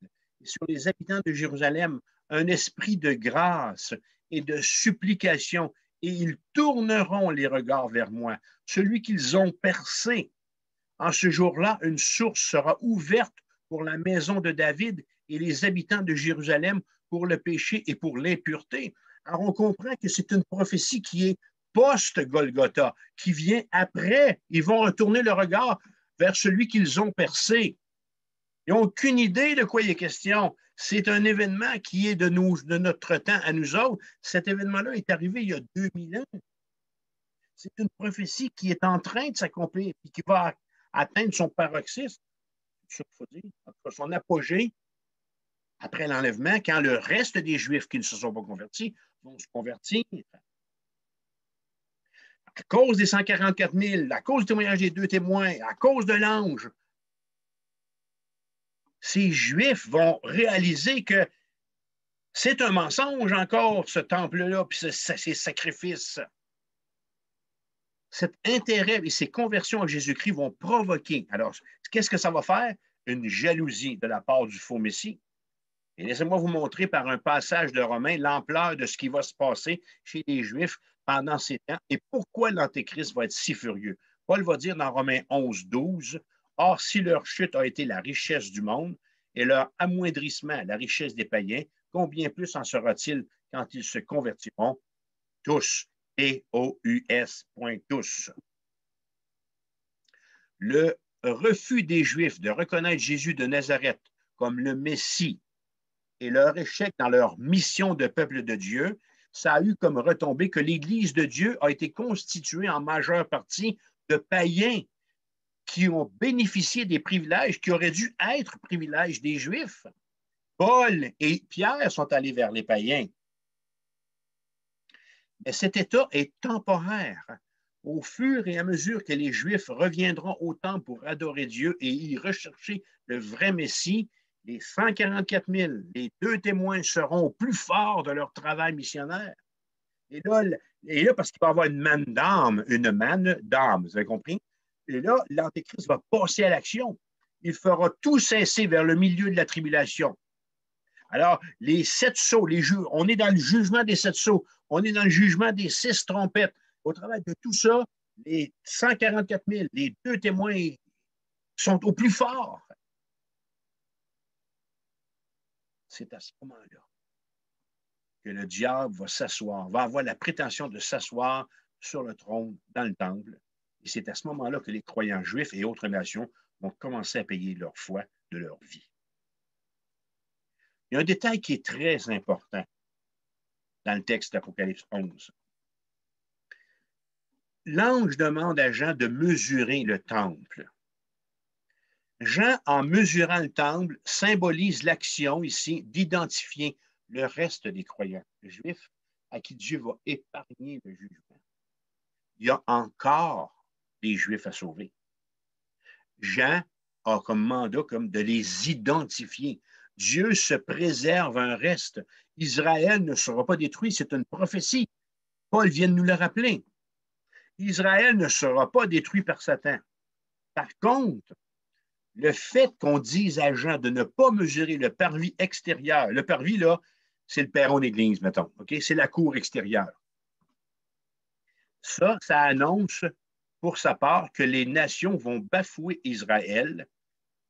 Speaker 1: et sur les habitants de Jérusalem un esprit de grâce et de supplication, et ils tourneront les regards vers moi, celui qu'ils ont percé. En ce jour-là, une source sera ouverte pour la maison de David et les habitants de Jérusalem pour le péché et pour l'impureté. Alors, on comprend que c'est une prophétie qui est post-Golgotha, qui vient après. Ils vont retourner le regard vers celui qu'ils ont percé. Ils n'ont aucune idée de quoi il est question. C'est un événement qui est de notre temps à nous autres. Cet événement-là est arrivé il y a 2000 ans. C'est une prophétie qui est en train de s'accomplir et qui va atteindre son paroxysme, son apogée après l'enlèvement, quand le reste des Juifs qui ne se sont pas convertis vont se convertir. À cause des 144 000, à cause du témoignage des 2 témoins, à cause de l'ange, ces Juifs vont réaliser que c'est un mensonge encore, ce temple-là, puis ces sacrifices. Cet intérêt et ces conversions à Jésus-Christ vont provoquer. Alors, qu'est-ce que ça va faire? Une jalousie de la part du faux Messie. Et laissez-moi vous montrer par un passage de Romains l'ampleur de ce qui va se passer chez les Juifs pendant ces temps et pourquoi l'Antéchrist va être si furieux. Paul va dire dans Romains 11, 12, « Or, si leur chute a été la richesse du monde et leur amoindrissement la richesse des païens, combien plus en sera-t-il quand ils se convertiront tous? » T-O-U-S, point tous. Le refus des Juifs de reconnaître Jésus de Nazareth comme le Messie et leur échec dans leur mission de peuple de Dieu, ça a eu comme retombée que l'Église de Dieu a été constituée en majeure partie de païens qui ont bénéficié des privilèges qui auraient dû être privilèges des Juifs. Paul et Pierre sont allés vers les païens. Mais cet état est temporaire. Au fur et à mesure que les Juifs reviendront au temple pour adorer Dieu et y rechercher le vrai Messie, les 144 000, les 2 témoins seront au plus fort de leur travail missionnaire. Et là parce qu'il va y avoir une manne d'âme, vous avez compris? Et là, l'Antéchrist va passer à l'action. Il fera tout cesser vers le milieu de la tribulation. Alors, les 7 sceaux, on est dans le jugement des 7 sceaux, on est dans le jugement des 6 trompettes. Au travers de tout ça, les 144 000, les deux témoins sont au plus fort. C'est à ce moment-là que le diable va s'asseoir, va avoir la prétention de s'asseoir sur le trône dans le temple. Et c'est à ce moment-là que les croyants juifs et autres nations vont commencer à payer leur foi de leur vie. Il y a un détail qui est très important dans le texte d'Apocalypse 11. L'ange demande à Jean de mesurer le temple. Jean, en mesurant le temple, symbolise l'action ici d'identifier le reste des croyants juifs à qui Dieu va épargner le jugement. Il y a encore des Juifs à sauver. Jean a comme mandat de les identifier. Dieu se préserve un reste. Israël ne sera pas détruit, c'est une prophétie. Paul vient de nous le rappeler. Israël ne sera pas détruit par Satan. Par contre, le fait qu'on dise à Jean de ne pas mesurer le parvis extérieur, le parvis, là, c'est le perron d'église, mettons, okay? C'est la cour extérieure. Ça annonce pour sa part que les nations vont bafouer Israël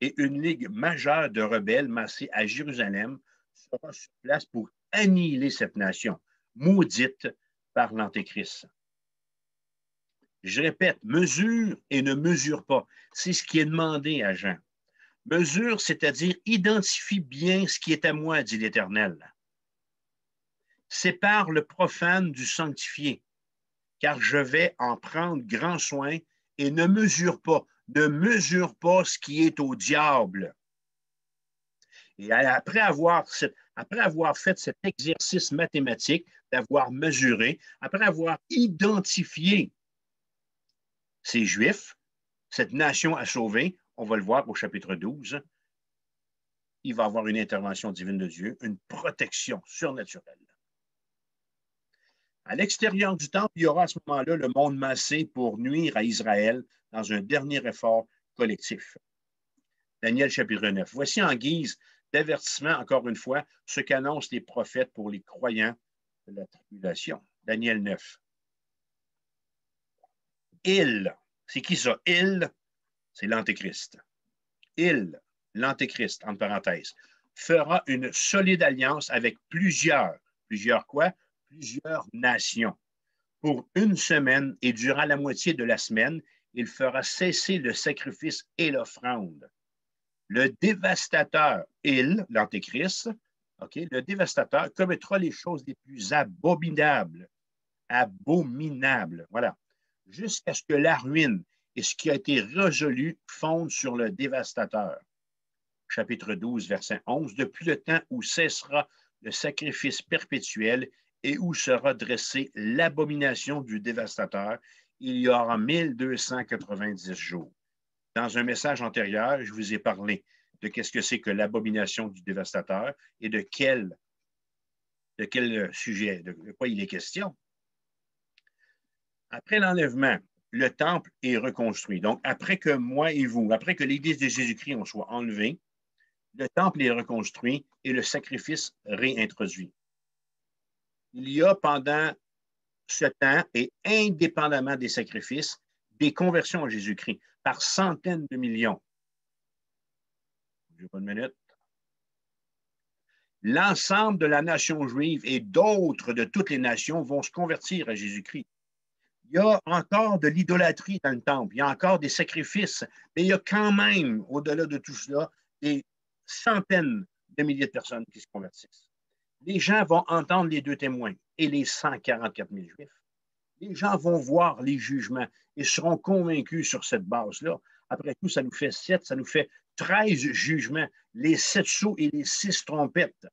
Speaker 1: et une ligue majeure de rebelles massés à Jérusalem sera sur place pour annihiler cette nation, maudite par l'Antéchrist. Je répète, mesure et ne mesure pas. C'est ce qui est demandé à Jean. Mesure, c'est-à-dire identifie bien ce qui est à moi, dit l'Éternel. Sépare le profane du sanctifié, car je vais en prendre grand soin et ne mesure pas ce qui est au diable. Et après avoir fait cet exercice mathématique, d'avoir mesuré, après avoir identifié ces Juifs, cette nation à sauver, on va le voir au chapitre 12, il va y avoir une intervention divine de Dieu, une protection surnaturelle. À l'extérieur du temple, il y aura à ce moment-là le monde massé pour nuire à Israël dans un dernier effort collectif. Daniel chapitre 9. Voici en guise d'avertissement, encore une fois, ce qu'annoncent les prophètes pour les croyants de la tribulation. Daniel 9. Il, c'est qui ça? Il, c'est l'Antéchrist. Il, l'Antéchrist, entre parenthèses, fera une solide alliance avec plusieurs quoi? Plusieurs nations. Pour une semaine et durant la moitié de la semaine, il fera cesser le sacrifice et l'offrande. Le dévastateur, il, l'Antéchrist, le dévastateur commettra les choses les plus abominables, voilà, jusqu'à ce que la ruine et ce qui a été résolu fondent sur le dévastateur. Chapitre 12, verset 11, depuis le temps où cessera le sacrifice perpétuel et où sera dressée l'abomination du dévastateur, il y aura 1290 jours. Dans un message antérieur, je vous ai parlé de qu'est-ce que c'est que l'abomination du dévastateur et de quel sujet, de quoi il est question. Après l'enlèvement, le temple est reconstruit. Donc, après que moi et vous, après que l'Église de Jésus-Christ en soit enlevée, le temple est reconstruit et le sacrifice réintroduit. Il y a pendant ce temps, et indépendamment des sacrifices, des conversions à Jésus-Christ par centaines de millions. J'ai pas une minute. L'ensemble de la nation juive et d'autres de toutes les nations vont se convertir à Jésus-Christ. Il y a encore de l'idolâtrie dans le temple, il y a encore des sacrifices, mais il y a quand même, au-delà de tout cela, des centaines de milliers de personnes qui se convertissent. Les gens vont entendre les deux témoins et les 144 000 Juifs. Les gens vont voir les jugements et seront convaincus sur cette base-là. Après tout, ça nous fait 7, ça nous fait 13 jugements, les 7 sceaux et les 6 trompettes.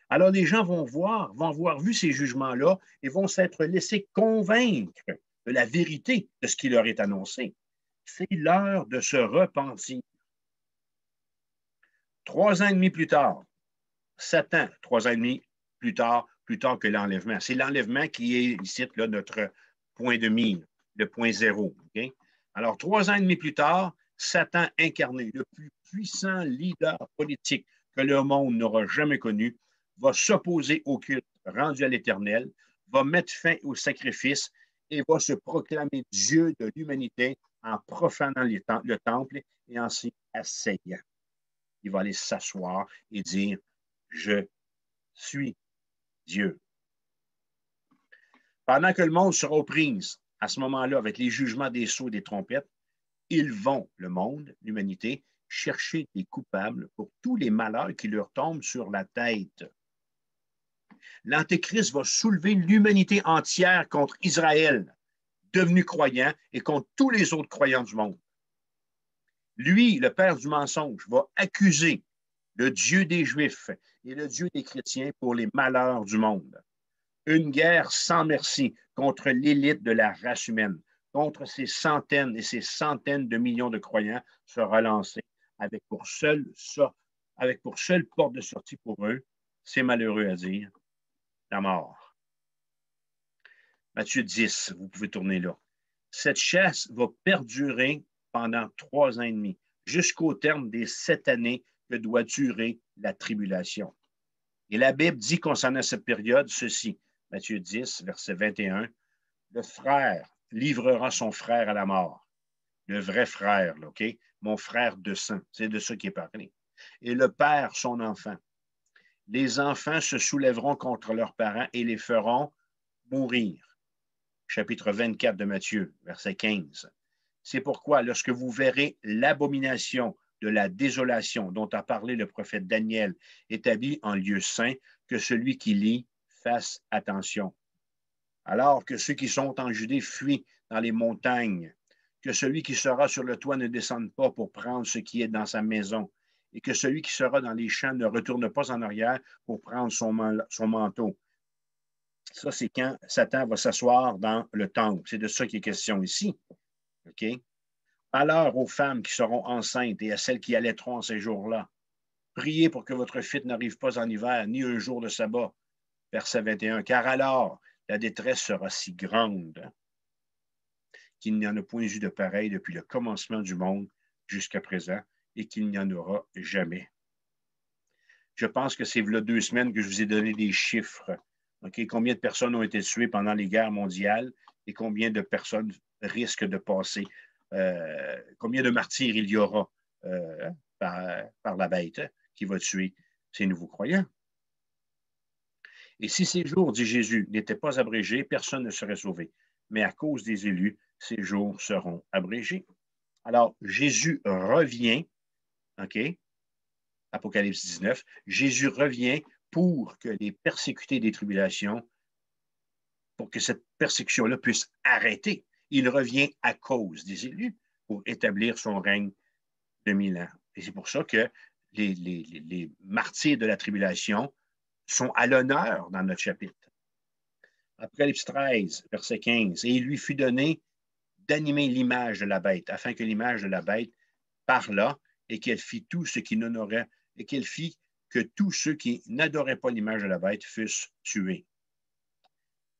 Speaker 1: Alors, les gens vont avoir vu ces jugements-là et vont s'être laissés convaincre de la vérité de ce qui leur est annoncé. C'est l'heure de se repentir. 3 ans et demi plus tard, Satan, 3 ans et demi plus tard que l'enlèvement. C'est l'enlèvement qui est ici là, notre point de mire, le point zéro. Okay? Alors, 3 ans et demi plus tard, Satan incarné, le plus puissant leader politique que le monde n'aura jamais connu, va s'opposer au culte rendu à l'Éternel, va mettre fin au sacrifice et va se proclamer Dieu de l'humanité en profanant le temple et en s'y asseyant. Il va aller s'asseoir et dire, je suis Dieu. Pendant que le monde sera aux prises, à ce moment-là, avec les jugements des sceaux et des trompettes, ils vont, le monde, l'humanité, chercher des coupables pour tous les malheurs qui leur tombent sur la tête. L'Antéchrist va soulever l'humanité entière contre Israël, devenu croyant, et contre tous les autres croyants du monde. Lui, le père du mensonge, va accuser le Dieu des Juifs et le Dieu des chrétiens pour les malheurs du monde. Une guerre sans merci contre l'élite de la race humaine, contre ces centaines et ces centaines de millions de croyants sera lancée avec pour seule porte de sortie pour eux, c'est malheureux à dire, la mort. Matthieu 10, vous pouvez tourner là. Cette chasse va perdurer pendant 3 ans et demi, jusqu'au terme des 7 années que doit durer la tribulation. Et la Bible dit concernant cette période ceci, Matthieu 10, verset 21, le frère livrera son frère à la mort. Le vrai frère, là, OK? Mon frère de sang, c'est de ça qui est parlé. Et le père, son enfant. Les enfants se soulèveront contre leurs parents et les feront mourir. Chapitre 24 de Matthieu, verset 15. C'est pourquoi, lorsque vous verrez l'abomination de la désolation dont a parlé le prophète Daniel établi en lieu saint, que celui qui lit fasse attention. Alors que ceux qui sont en Judée fuient dans les montagnes, que celui qui sera sur le toit ne descende pas pour prendre ce qui est dans sa maison, et que celui qui sera dans les champs ne retourne pas en arrière pour prendre son manteau. Ça, c'est quand Satan va s'asseoir dans le temple. C'est de ça qu'il est question ici. OK? Alors aux femmes qui seront enceintes et à celles qui allaiteront en ces jours-là, priez pour que votre fuite n'arrive pas en hiver, ni un jour de sabbat. Verset 21. Car alors, la détresse sera si grande qu'il n'y en a point eu de pareil depuis le commencement du monde jusqu'à présent et qu'il n'y en aura jamais. Je pense que c'est là 2 semaines que je vous ai donné des chiffres. Okay? Combien de personnes ont été tuées pendant les guerres mondiales et combien de personnes risquent de passer, combien de martyrs il y aura par la bête qui va tuer ces nouveaux croyants. Et si ces jours, dit Jésus, n'étaient pas abrégés, personne ne serait sauvé. Mais à cause des élus, ces jours seront abrégés. Alors, Jésus revient, OK? Apocalypse 19, Jésus revient pour que les persécutés des tribulations, pour que cette persécution-là puisse arrêter. Il revient à cause des élus pour établir son règne de 1000 ans. Et c'est pour ça que les martyrs de la tribulation sont à l'honneur dans notre chapitre. Apocalypse 13, verset 15. Et il lui fut donné d'animer l'image de la bête, afin que l'image de la bête parlât et qu'elle fit tout ce qui n'honorait, et qu'elle fit que tous ceux qui n'adoraient pas l'image de la bête fussent tués.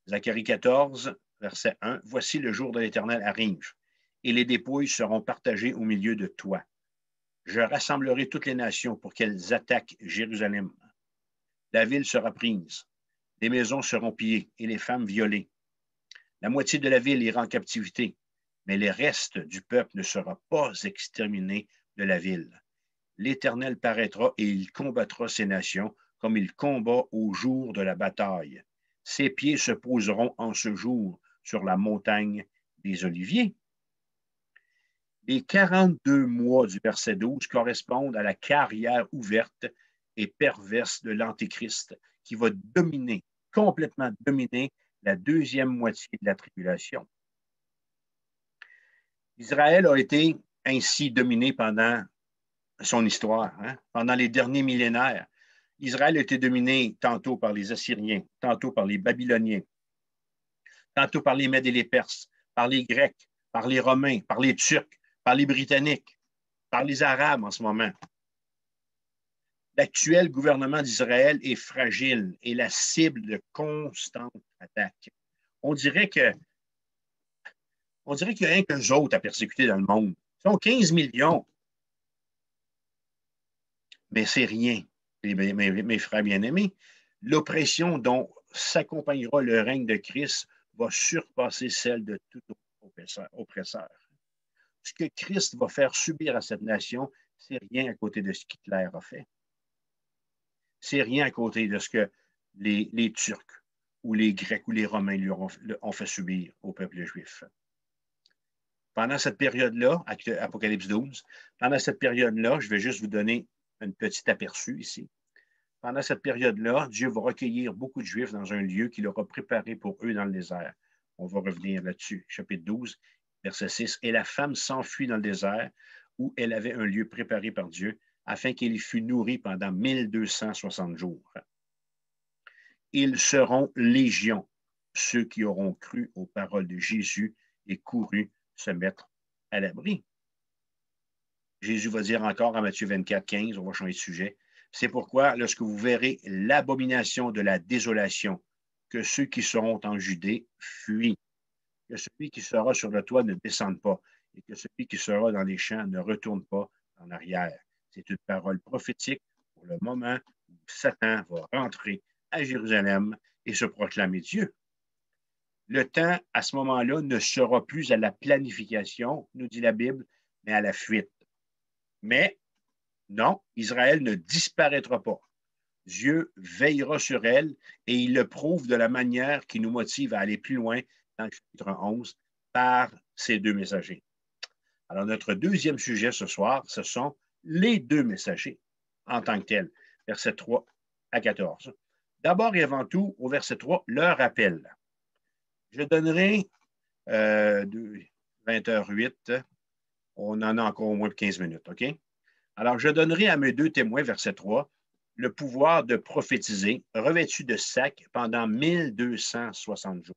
Speaker 1: Zacharie 14, verset 1. Voici le jour de l'Éternel arrive, et les dépouilles seront partagées au milieu de toi. Je rassemblerai toutes les nations pour qu'elles attaquent Jérusalem. La ville sera prise, les maisons seront pillées et les femmes violées. La moitié de la ville ira en captivité, mais le reste du peuple ne sera pas exterminé de la ville. L'Éternel paraîtra et il combattra ces nations comme il combat au jour de la bataille. Ses pieds se poseront en ce jour sur la montagne des Oliviers. Les 42 mois du verset 12 correspondent à la carrière ouverte et perverse de l'Antéchrist qui va dominer, complètement dominer la deuxième moitié de la tribulation. Israël a été ainsi dominé pendant son histoire, pendant les derniers millénaires. Israël a été dominé tantôt par les Assyriens, tantôt par les Babyloniens, tantôt par les Mèdes et les Perses, par les Grecs, par les Romains, par les Turcs, par les Britanniques, par les Arabes en ce moment. L'actuel gouvernement d'Israël est fragile et la cible de constantes attaques. On dirait qu'il n'y a rien qu'eux autres à persécuter dans le monde. Ils sont 15 millions. Mais c'est rien, mes frères bien-aimés. L'oppression dont s'accompagnera le règne de Christ va surpasser celle de tout oppresseur. Ce que Christ va faire subir à cette nation, c'est rien à côté de ce qu'Hitler a fait. C'est rien à côté de ce que les Turcs ou les Grecs ou les Romains lui ont fait subir au peuple juif. Pendant cette période-là, Apocalypse 12, pendant cette période-là, je vais juste vous donner un petit aperçu ici. Pendant cette période-là, Dieu va recueillir beaucoup de Juifs dans un lieu qu'il aura préparé pour eux dans le désert. On va revenir là-dessus. Chapitre 12, verset 6. Et la femme s'enfuit dans le désert où elle avait un lieu préparé par Dieu afin qu'elle y fût nourrie pendant 1260 jours. Ils seront légions, ceux qui auront cru aux paroles de Jésus et couru se mettre à l'abri. Jésus va dire encore en Matthieu 24, 15, on va changer de sujet. C'est pourquoi, lorsque vous verrez l'abomination de la désolation, que ceux qui seront en Judée fuient, que celui qui sera sur le toit ne descende pas, et que celui qui sera dans les champs ne retourne pas en arrière. C'est une parole prophétique pour le moment où Satan va rentrer à Jérusalem et se proclamer Dieu. Le temps, à ce moment-là, ne sera plus à la planification, nous dit la Bible, mais à la fuite. Mais non, Israël ne disparaîtra pas. Dieu veillera sur elle et il le prouve de la manière qui nous motive à aller plus loin dans le chapitre 11 par ces deux messagers. Alors, notre deuxième sujet ce soir, ce sont les deux messagers en tant que tels, versets 3 à 14. D'abord et avant tout, au verset 3, leur appel. Je donnerai 20h08, on en a encore au moins 15 minutes, OK? Alors, je donnerai à mes deux témoins, verset 3, le pouvoir de prophétiser, revêtu de sac pendant 1260 jours.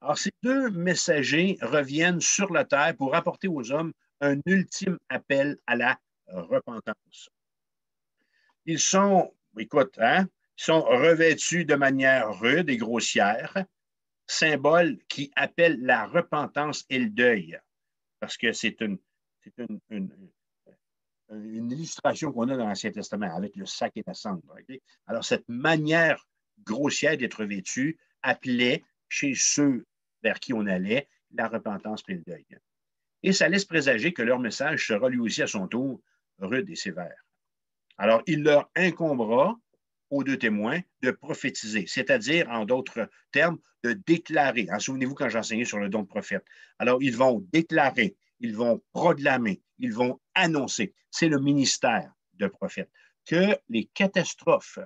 Speaker 1: Alors, ces deux messagers reviennent sur la terre pour apporter aux hommes un ultime appel à la repentance. Ils sont, écoute, sont revêtus de manière rude et grossière, symbole qui appelle la repentance et le deuil, parce que c'est une illustration qu'on a dans l'Ancien Testament avec le sac et la cendre. Okay? Alors, cette manière grossière d'être vêtu appelait chez ceux vers qui on allait la repentance et le deuil. Et ça laisse présager que leur message sera lui aussi à son tour rude et sévère. Alors, il leur incombera aux deux témoins de prophétiser, c'est-à-dire, en d'autres termes, de déclarer. Souvenez-vous quand j'enseignais sur le don de prophète. Alors, ils vont déclarer, ils vont proclamer, ils vont annoncer. C'est le ministère de prophète. Que les catastrophes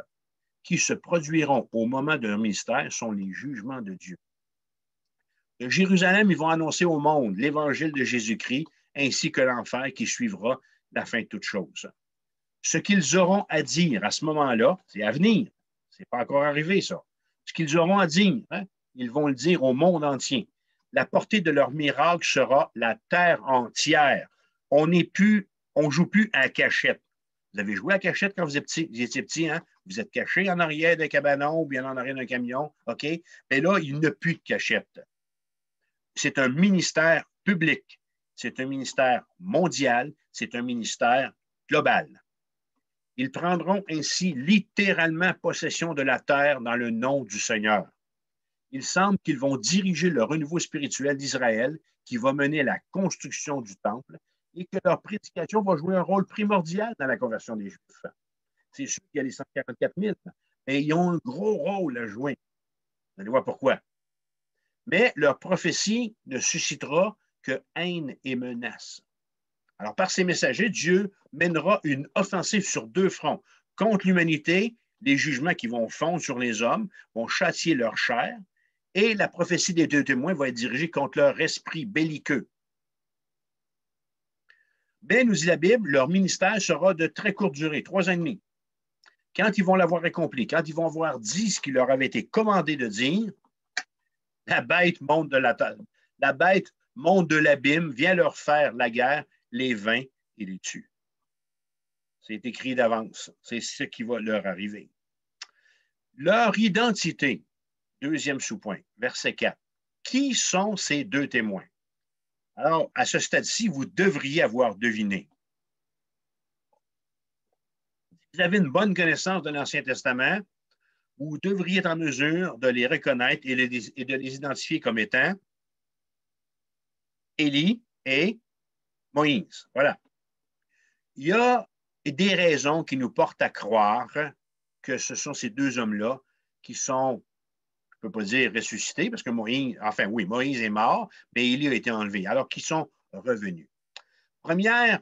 Speaker 1: qui se produiront au moment de leur ministère sont les jugements de Dieu. De Jérusalem, ils vont annoncer au monde l'évangile de Jésus-Christ ainsi que l'enfer qui suivra la fin de toute chose. Ce qu'ils auront à dire à ce moment-là, c'est à venir. Ce n'est pas encore arrivé, ça. Ce qu'ils auront à dire, ils vont le dire au monde entier. La portée de leur miracle sera la terre entière. On ne joue plus à la cachette. Vous avez joué à la cachette quand vous étiez petit, hein? Vous êtes caché en arrière d'un cabanon ou bien en arrière d'un camion, OK? Mais là, il n'y a plus de cachette. C'est un ministère public. C'est un ministère mondial. C'est un ministère global. Ils prendront ainsi littéralement possession de la terre dans le nom du Seigneur. Il semble qu'ils vont diriger le renouveau spirituel d'Israël qui va mener à la construction du temple et que leur prédication va jouer un rôle primordial dans la conversion des Juifs. C'est sûr qu'il y a les 144 000, mais ils ont un gros rôle à jouer. Vous allez voir pourquoi. Mais leur prophétie ne suscitera que haine et menace. Alors, par ces messagers, Dieu mènera une offensive sur deux fronts. Contre l'humanité, les jugements qui vont fondre sur les hommes vont châtier leur chair, et la prophétie des deux témoins va être dirigée contre leur esprit belliqueux. Mais, nous dit la Bible, leur ministère sera de très courte durée, 3 ans et demi. Quand ils vont l'avoir accompli, quand ils vont avoir dit ce qui leur avait été commandé de dire, la bête monte de la table. La bête monte de l'abîme, vient leur faire la guerre, les vainc et les tue. C'est écrit d'avance. C'est ce qui va leur arriver. Leur identité, deuxième sous-point, verset 4. Qui sont ces deux témoins? Alors, à ce stade-ci, vous devriez avoir deviné. Vous avez une bonne connaissance de l'Ancien Testament, vous devriez être en mesure de les reconnaître et de les identifier comme étant Élie et Moïse. Voilà. Il y a des raisons qui nous portent à croire que ce sont ces deux hommes-là qui sont, je ne peux pas dire ressuscités, parce que Moïse, enfin oui, Moïse est mort, mais Élie a été enlevé, alors qu'ils sont revenus. Première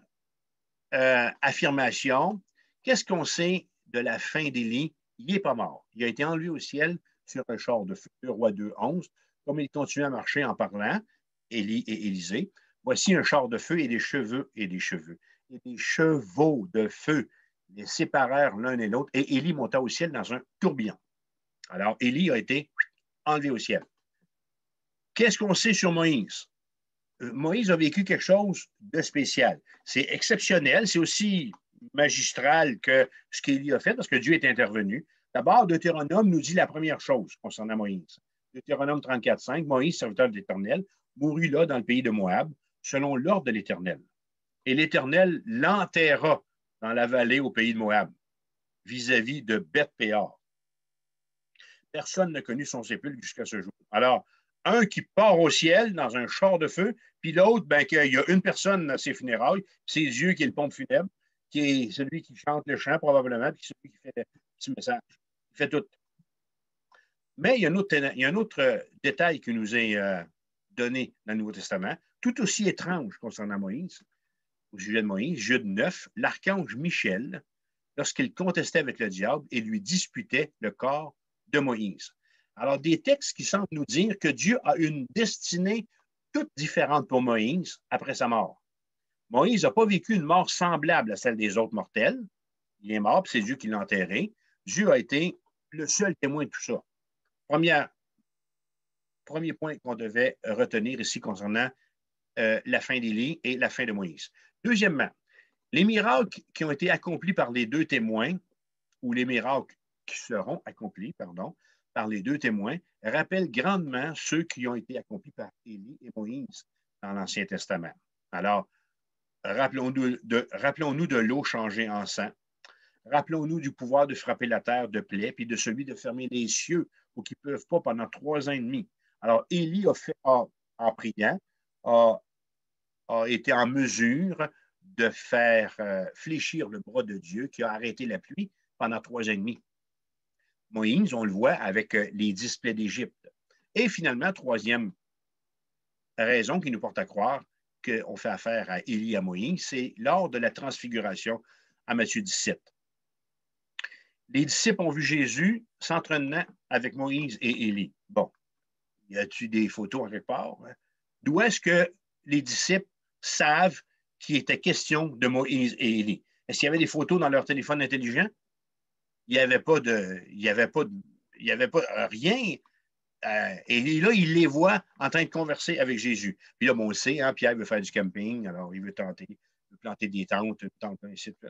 Speaker 1: affirmation, qu'est-ce qu'on sait de la fin d'Élie? Il n'est pas mort. Il a été enlevé au ciel sur un char de feu, roi 2:11, comme il continuait à marcher en parlant, Élie et Élisée. Voici un char de feu et des cheveux et des cheveux. Et des chevaux de feu les séparèrent l'un et l'autre, et Élie monta au ciel dans un tourbillon. Alors, Élie a été enlevé au ciel. Qu'est-ce qu'on sait sur Moïse? Moïse a vécu quelque chose de spécial. C'est exceptionnel, c'est aussi magistral que ce qu'Élie a fait, parce que Dieu est intervenu. D'abord, Deutéronome nous dit la première chose concernant Moïse. Deutéronome 34:5, Moïse, serviteur de l'Éternel, mourut là dans le pays de Moab, selon l'ordre de l'Éternel. Et l'Éternel l'enterra dans la vallée au pays de Moab, vis-à-vis de Beth-Péor. Personne n'a connu son sépulcre jusqu'à ce jour. Alors, un qui part au ciel dans un char de feu, puis l'autre, ben, qu'il y a une personne à ses funérailles, c'est Dieu qui est le pompe funèbre, qui est celui qui chante le chant probablement, puis celui qui fait le petit message. Il fait tout. Mais il y a un autre détail qui nous est donné dans le Nouveau Testament, tout aussi étrange concernant Moïse, au sujet de Moïse, Jude 9, l'archange Michel, lorsqu'il contestait avec le diable et lui disputait le corps de Moïse. Alors, des textes qui semblent nous dire que Dieu a une destinée toute différente pour Moïse après sa mort. Moïse n'a pas vécu une mort semblable à celle des autres mortels. Il est mort, puis c'est Dieu qui l'a enterré. Dieu a été le seul témoin de tout ça. Premier point qu'on devait retenir ici concernant la fin d'Élie et la fin de Moïse. Deuxièmement, les miracles qui ont été accomplis par les deux témoins, ou les miracles qui seront accomplis, pardon, par les deux témoins, rappellent grandement ceux qui ont été accomplis par Élie et Moïse dans l'Ancien Testament. Alors, rappelons-nous de l'eau changée en sang. Rappelons-nous du pouvoir de frapper la terre de plaies, puis de celui de fermer les cieux pour qu'ils ne peuvent pas pendant 3 ans et demi. Alors, Élie en priant, a été en mesure de faire fléchir le bras de Dieu qui a arrêté la pluie pendant 3 ans et demi. Moïse, on le voit avec les 10 plaies d'Égypte. Et finalement, troisième raison qui nous porte à croire qu'on fait affaire à Élie et à Moïse, c'est lors de la transfiguration à Matthieu 17. Les disciples ont vu Jésus s'entraînant avec Moïse et Élie. Bon, y a-t-il des photos en quelque part? D'où est-ce que les disciples savent qu'il était question de Moïse et Élie? Est-ce qu'il y avait des photos dans leur téléphone intelligent? Il n'y avait pas rien. Et là, il les voit en train de converser avec Jésus. Puis là, bon, on le sait, hein, Pierre veut faire du camping, alors il veut planter des tentes, ainsi de suite.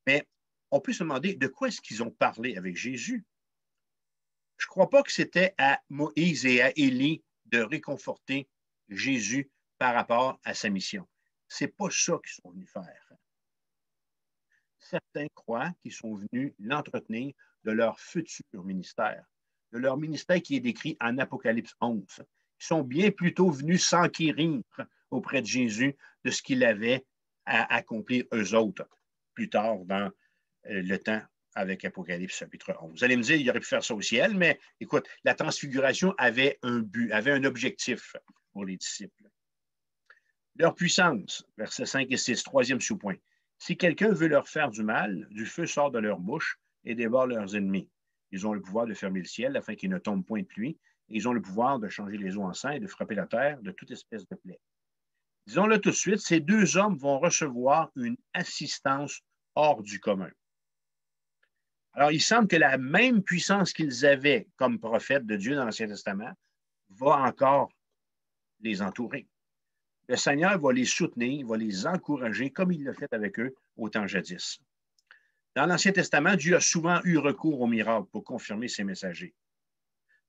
Speaker 1: Mais on peut se demander de quoi est-ce qu'ils ont parlé avec Jésus? Je ne crois pas que c'était à Moïse et à Élie de réconforter Jésus par rapport à sa mission. Ce n'est pas ça qu'ils sont venus faire. Certains croient qu'ils sont venus l'entretenir de leur futur ministère, de leur ministère qui est décrit en Apocalypse 11. Ils sont bien plutôt venus s'enquérir auprès de Jésus de ce qu'il avait à accomplir eux autres plus tard dans le temps avec Apocalypse chapitre 11. Vous allez me dire, il aurait pu faire ça au ciel, mais écoute, la transfiguration avait un but, avait un objectif pour les disciples. Leur puissance, versets 5 et 6, troisième sous-point. Si quelqu'un veut leur faire du mal, du feu sort de leur bouche et dévore leurs ennemis. Ils ont le pouvoir de fermer le ciel afin qu'il ne tombe point de pluie. Et ils ont le pouvoir de changer les eaux en sang et de frapper la terre de toute espèce de plaie. Disons-le tout de suite, ces deux hommes vont recevoir une assistance hors du commun. Alors, il semble que la même puissance qu'ils avaient comme prophètes de Dieu dans l'Ancien Testament va encore les entourer. Le Seigneur va les soutenir, va les encourager comme il l'a fait avec eux au temps jadis. Dans l'Ancien Testament, Dieu a souvent eu recours aux miracles pour confirmer ses messagers.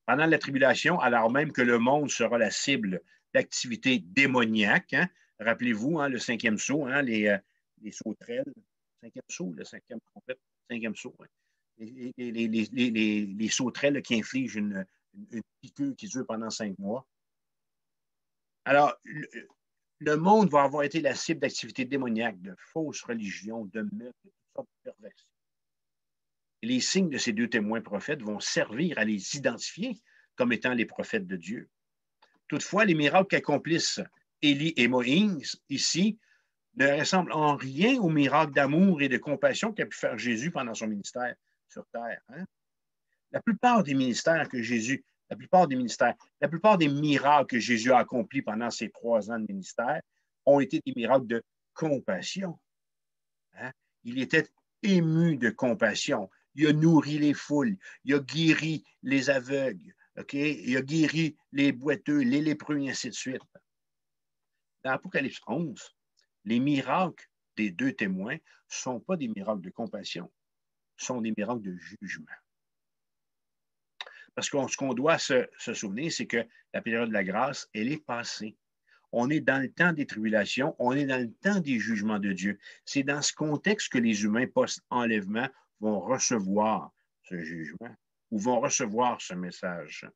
Speaker 1: Pendant la tribulation, alors même que le monde sera la cible d'activités démoniaques, hein, rappelez-vous, hein, le 5e sceau, hein, les sauterelles, 5e sceau, le 5e trompette, 5e sceau, hein, les sauterelles qui infligent une piqûre qui dure pendant 5 mois. Alors, le monde va avoir été la cible d'activités démoniaques, de fausses religions, de meurtres, de toutes sortes de perversions. Et les signes de ces deux témoins prophètes vont servir à les identifier comme étant les prophètes de Dieu. Toutefois, les miracles qu'accomplissent Élie et Moïse ici ne ressemblent en rien aux miracles d'amour et de compassion qu'a pu faire Jésus pendant son ministère sur terre. Hein? La plupart des miracles que Jésus a accomplis pendant ses 3 ans de ministère ont été des miracles de compassion. Hein? Il était ému de compassion. Il a nourri les foules, il a guéri les aveugles, okay? Il a guéri les boiteux, les lépreux, et ainsi de suite. Dans Apocalypse 11, les miracles des deux témoins ne sont pas des miracles de compassion, sont des miracles de jugement. Parce que ce qu'on doit se souvenir, c'est que la période de la grâce, elle est passée. On est dans le temps des tribulations, on est dans le temps des jugements de Dieu. C'est dans ce contexte que les humains post-enlèvement vont recevoir ce jugement ou vont recevoir ce message.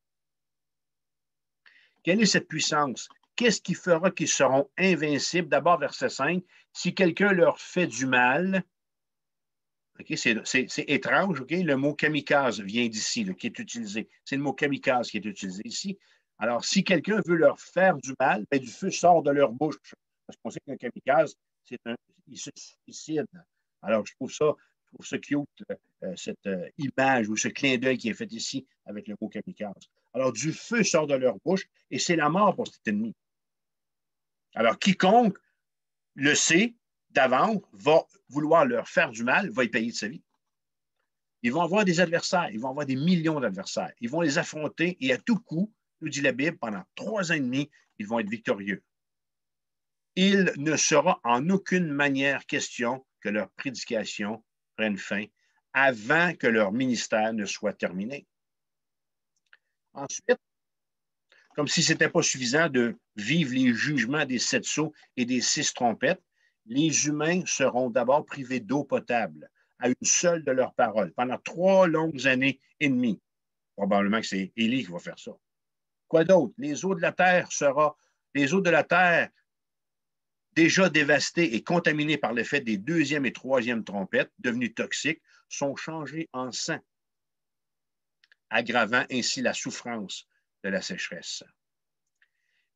Speaker 1: Quelle est cette puissance? Qu'est-ce qui fera qu'ils seront invincibles? D'abord, verset 5, si quelqu'un leur fait du mal, okay, c'est étrange, okay? Le mot kamikaze vient d'ici, qui est utilisé. C'est le mot kamikaze qui est utilisé ici. Alors, si quelqu'un veut leur faire du mal, bien, du feu sort de leur bouche. Parce qu'on sait qu'un kamikaze, il se suicide. Alors, je trouve ça cute, cette image ou ce clin d'œil qui est fait ici avec le mot kamikaze. Alors, du feu sort de leur bouche et c'est la mort pour cet ennemi. Alors, quiconque le sait d'avance va vouloir leur faire du mal, va y payer de sa vie. Ils vont avoir des adversaires, ils vont avoir des millions d'adversaires. Ils vont les affronter et à tout coup, nous dit la Bible, pendant 3 ans et demi, ils vont être victorieux. Il ne sera en aucune manière question que leur prédication prenne fin avant que leur ministère ne soit terminé. Ensuite, comme si ce n'était pas suffisant de vivre les jugements des 7 sceaux et des 6 trompettes, les humains seront d'abord privés d'eau potable à une seule de leurs paroles pendant 3 longues années et demie. Probablement que c'est Élie qui va faire ça. Quoi d'autre? Les eaux de la terre déjà dévastées et contaminées par l'effet des 2e et 3e trompettes, devenues toxiques, sont changées en sang, aggravant ainsi la souffrance de la sécheresse.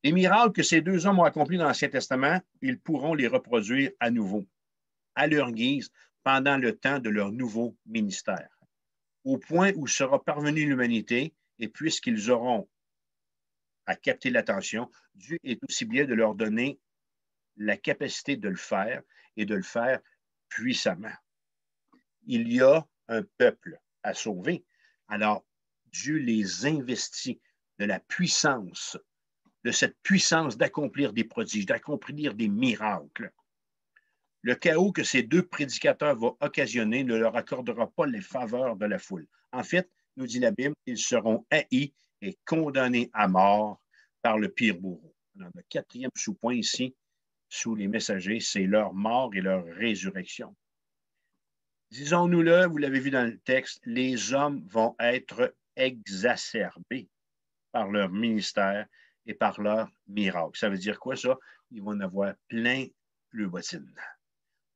Speaker 1: Les miracles que ces 2 hommes ont accomplis dans l'Ancien Testament, ils pourront les reproduire à nouveau, à leur guise, pendant le temps de leur nouveau ministère, au point où sera parvenue l'humanité, et puisqu'ils auront à capter l'attention, Dieu est aussi bien de leur donner la capacité de le faire et de le faire puissamment. Il y a un peuple à sauver. Alors, Dieu les investit de la puissance, de cette puissance d'accomplir des prodiges, d'accomplir des miracles. Le chaos que ces 2 prédicateurs vont occasionner ne leur accordera pas les faveurs de la foule. En fait, nous dit la Bible, ils seront haïs et condamnés à mort par le pire bourreau. Alors, le 4e sous-point ici, sous les messagers, c'est leur mort et leur résurrection. Disons-nous-le, vous l'avez vu dans le texte, les hommes vont être exacerbés par leur ministère et par leur miracle. Ça veut dire quoi, ça? Ils vont en avoir plein le bottine,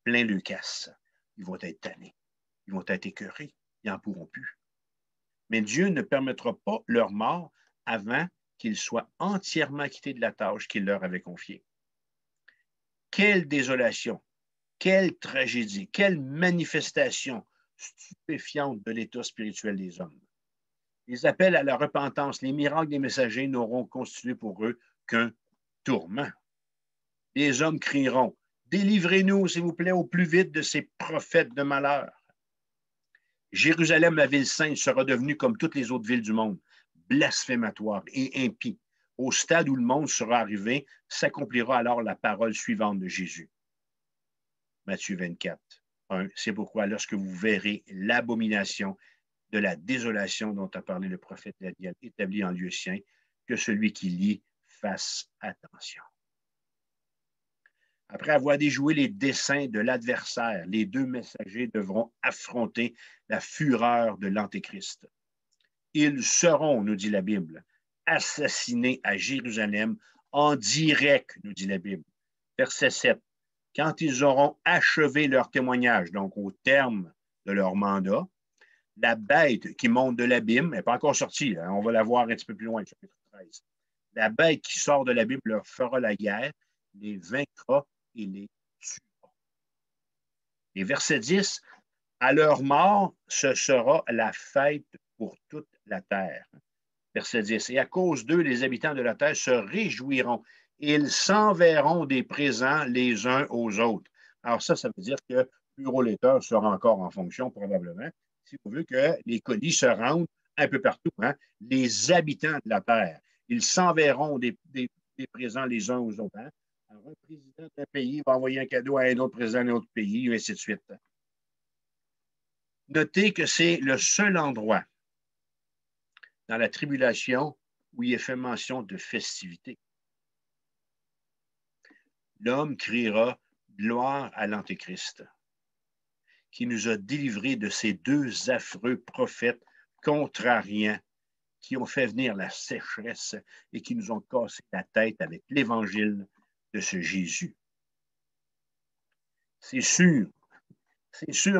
Speaker 1: plein le casse. Ils vont être tannés. Ils vont être écœurés. Ils n'en pourront plus. Mais Dieu ne permettra pas leur mort avant qu'ils soient entièrement quittés de la tâche qu'il leur avait confiée. Quelle désolation, quelle tragédie, quelle manifestation stupéfiante de l'état spirituel des hommes. Les appels à la repentance, les miracles des messagers n'auront constitué pour eux qu'un tourment. Les hommes crieront, « Délivrez-nous, s'il vous plaît, au plus vite de ces prophètes de malheur. » Jérusalem, la ville sainte, sera devenue comme toutes les autres villes du monde, blasphématoire et impie. Au stade où le monde sera arrivé, s'accomplira alors la parole suivante de Jésus. Matthieu 24, 1. C'est pourquoi lorsque vous verrez l'abomination de la désolation dont a parlé le prophète Daniel, établi en lieu sien, que celui qui lit fasse attention. Après avoir déjoué les desseins de l'adversaire, les deux messagers devront affronter la fureur de l'Antéchrist. Ils seront, nous dit la Bible, assassinés à Jérusalem en direct, nous dit la Bible. Verset 7. Quand ils auront achevé leur témoignage, donc au terme de leur mandat, la bête qui monte de l'abîme, elle n'est pas encore sortie, hein, on va la voir un petit peu plus loin, chapitre 13. La bête qui sort de l'abîme leur fera la guerre, les vaincra et les tuera. Et verset 10, à leur mort, ce sera la fête pour toute la terre. Verset 10, et à cause d'eux, les habitants de la terre se réjouiront. Ils s'enverront des présents les uns aux autres. Alors ça veut dire que l'Euroletter sera encore en fonction probablement, si on veut que les colis se rendent un peu partout. Hein? Les habitants de la terre, ils s'enverront des présents les uns aux autres. Hein? Alors, un président d'un pays va envoyer un cadeau à un autre président d'un autre pays, et ainsi de suite. Notez que c'est le seul endroit dans la tribulation où il est fait mention de festivité. L'homme criera gloire à l'Antéchrist, qui nous a délivrés de ces deux affreux prophètes contrariants qui ont fait venir la sécheresse et qui nous ont cassé la tête avec l'évangile de ce Jésus. C'est sûr,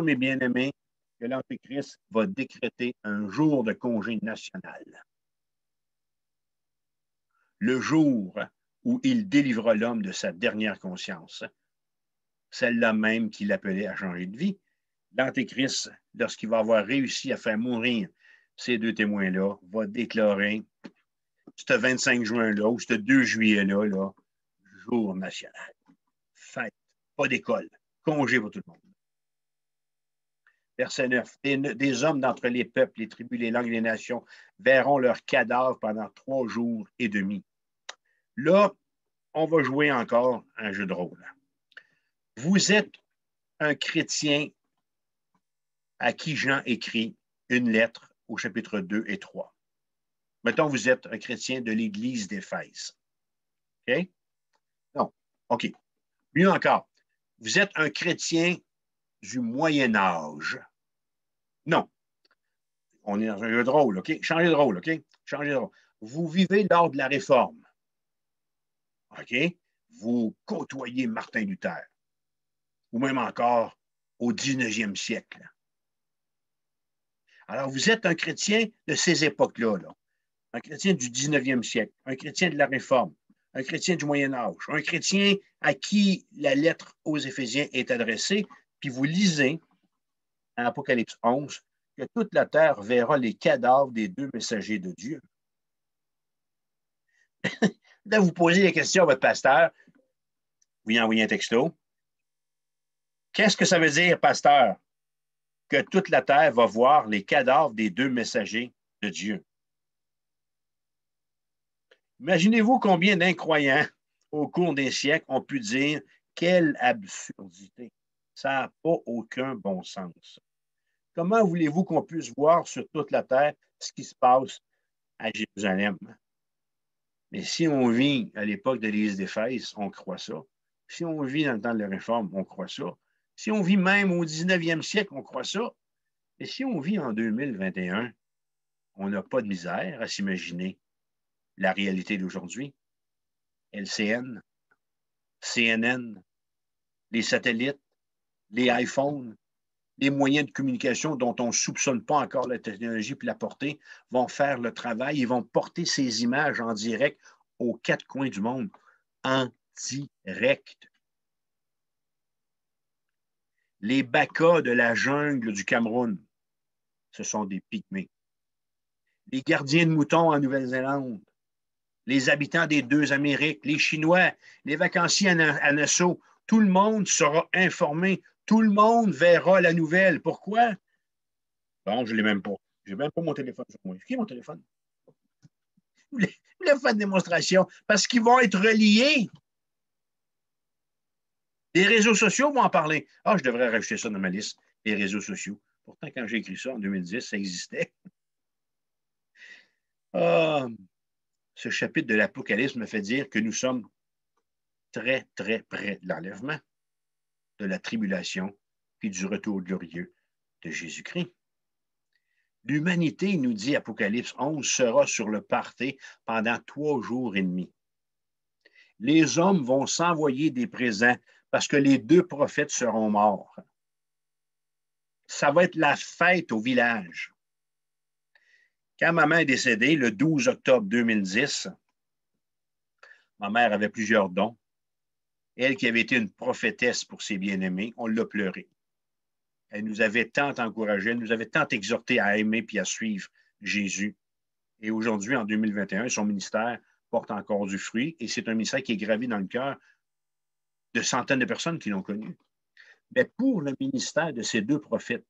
Speaker 1: mes bien-aimés, que l'Antéchrist va décréter un jour de congé national. Le jour où il délivrera l'homme de sa dernière conscience, celle-là même qu'il appelait à changer de vie. L'Antéchrist, lorsqu'il va avoir réussi à faire mourir ces deux témoins-là, va déclarer ce 25 juin-là ou ce 2 juillet-là, là, jour national. Fête, pas d'école, congé pour tout le monde. Verset 9. Des hommes d'entre les peuples, les tribus, les langues, les nations verront leurs cadavres pendant 3 jours et demi. Là, on va jouer encore un jeu de rôle. Vous êtes un chrétien à qui Jean écrit une lettre au chapitre 2 et 3. Mettons, vous êtes un chrétien de l'Église d'Éphèse. OK? Non. OK. Mieux encore, vous êtes un chrétien du Moyen Âge. Non. On est dans un jeu de rôle, OK? Changez de rôle, OK? Changez de rôle. Vous vivez lors de la Réforme. OK? Vous côtoyez Martin Luther. Ou même encore au 19e siècle. Alors, vous êtes un chrétien de ces époques-là, là. Un chrétien du 19e siècle, un chrétien de la Réforme, un chrétien du Moyen Âge, un chrétien à qui la lettre aux Éphésiens est adressée, puis vous lisez en Apocalypse 11 que toute la terre verra les cadavres des deux messagers de Dieu. Là, vous posez la question à votre pasteur, vous lui envoyez un texto. Qu'est-ce que ça veut dire, pasteur, que toute la terre va voir les cadavres des deux messagers de Dieu? Imaginez-vous combien d'incroyants au cours des siècles ont pu dire quelle absurdité. Ça n'a pas aucun bon sens. Comment voulez-vous qu'on puisse voir sur toute la terre ce qui se passe à Jérusalem? Mais si on vit à l'époque de l'Église d'Éphèse, on croit ça. Si on vit dans le temps de la Réforme, on croit ça. Si on vit même au 19e siècle, on croit ça. Et si on vit en 2021, on n'a pas de misère à s'imaginer la réalité d'aujourd'hui. LCN, CNN, les satellites, les iPhones, les moyens de communication dont on ne soupçonne pas encore la technologie puis la portée vont faire le travail. Ils vont porter ces images en direct aux 4 coins du monde. En direct. Les Bakas de la jungle du Cameroun, ce sont des pygmées. Les gardiens de moutons en Nouvelle-Zélande, les habitants des 2 Amériques, les Chinois, les vacanciers à Nassau, tout le monde sera informé. Tout le monde verra la nouvelle. Pourquoi? Bon, je ne l'ai même pas. Je n'ai même pas mon téléphone sur moi. Qui est mon téléphone? Vous voulez faire une démonstration? Parce qu'ils vont être reliés. Les réseaux sociaux vont en parler. Ah, je devrais rajouter ça dans ma liste, les réseaux sociaux. Pourtant, quand j'ai écrit ça en 2010, ça existait. Ah, ce chapitre de l'Apocalypse me fait dire que nous sommes très, très près de l'enlèvement, de la tribulation et du retour glorieux de Jésus-Christ. L'humanité, nous dit Apocalypse 11, sera sur le party pendant 3 jours et demi. Les hommes vont s'envoyer des présents parce que les 2 prophètes seront morts. Ça va être la fête au village. Quand ma mère est décédée, le 12 octobre 2010, ma mère avait plusieurs dons. Elle qui avait été une prophétesse pour ses bien-aimés, on l'a pleuré. Elle nous avait tant encouragés, elle nous avait tant exhortés à aimer puis à suivre Jésus. Et aujourd'hui, en 2021, son ministère porte encore du fruit et c'est un ministère qui est gravé dans le cœur de centaines de personnes qui l'ont connu. Mais pour le ministère de ces 2 prophètes,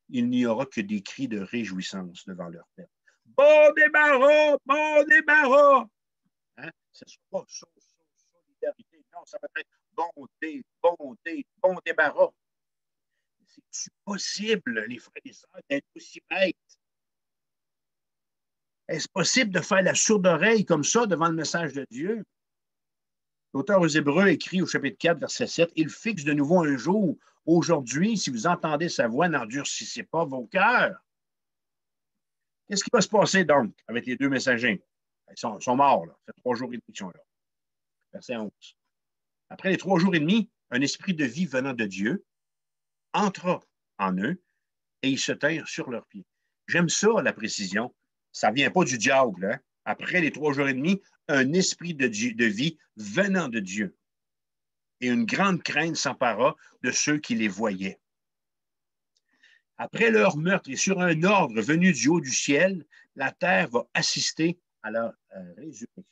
Speaker 1: il n'y aura que des cris de réjouissance devant leur père. Bon débarras! Bon débarras! Hein? Ce ne sera pas solidarité, non, ça va être bonté, bonté, bon débarras. C'est possible, les frères et sœurs, d'être aussi bêtes? Est-ce possible de faire la sourde oreille comme ça devant le message de Dieu? L'auteur aux Hébreux écrit au chapitre 4, verset 7, « Il fixe de nouveau un jour. Aujourd'hui, si vous entendez sa voix, n'endurcissez pas vos cœurs. » Qu'est-ce qui va se passer donc avec les 2 messagers? Ils sont morts, là. Ça fait 3 jours et demi qu'ils sont là. Verset 11. Après les 3 jours et demi, un esprit de vie venant de Dieu entra en eux et ils se tinrent sur leurs pieds. J'aime ça, la précision. Ça ne vient pas du diable. Hein? Après les 3 jours et demi, un esprit de vie venant de Dieu. Et une grande crainte s'empara de ceux qui les voyaient. Après leur meurtre et sur un ordre venu du haut du ciel, la terre va assister à leur résurrection.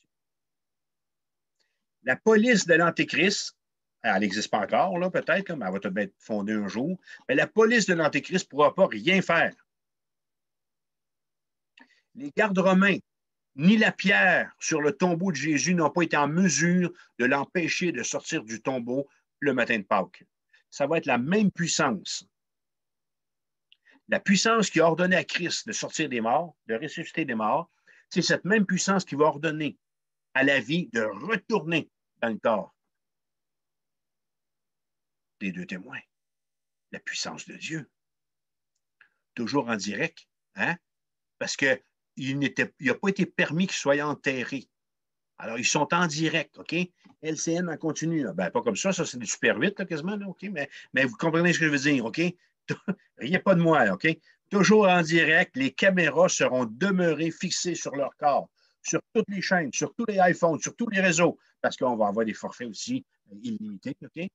Speaker 1: La police de l'Antéchrist, elle n'existe pas encore, là, peut-être, mais elle va peut-être être fondée un jour, mais la police de l'Antéchrist ne pourra pas rien faire. Les gardes romains, ni la pierre sur le tombeau de Jésus n'ont pas été en mesure de l'empêcher de sortir du tombeau le matin de Pâques. Ça va être la même puissance. La puissance qui a ordonné à Christ de sortir des morts, de ressusciter des morts, c'est cette même puissance qui va ordonner à la vie de retourner dans le corps des 2 témoins. La puissance de Dieu. Toujours en direct, hein? Parce qu'il n'a pas été permis qu'ils soient enterrés. Alors, ils sont en direct, OK? LCN en continu. Ben, pas comme ça c'est du Super 8, là, quasiment, là, OK? Mais vous comprenez ce que je veux dire, OK? Riez pas de moi, là, OK? Toujours en direct, les caméras seront demeurées fixées sur leur corps, sur toutes les chaînes, sur tous les iPhones, sur tous les réseaux, parce qu'on va avoir des forfaits aussi illimités, OK?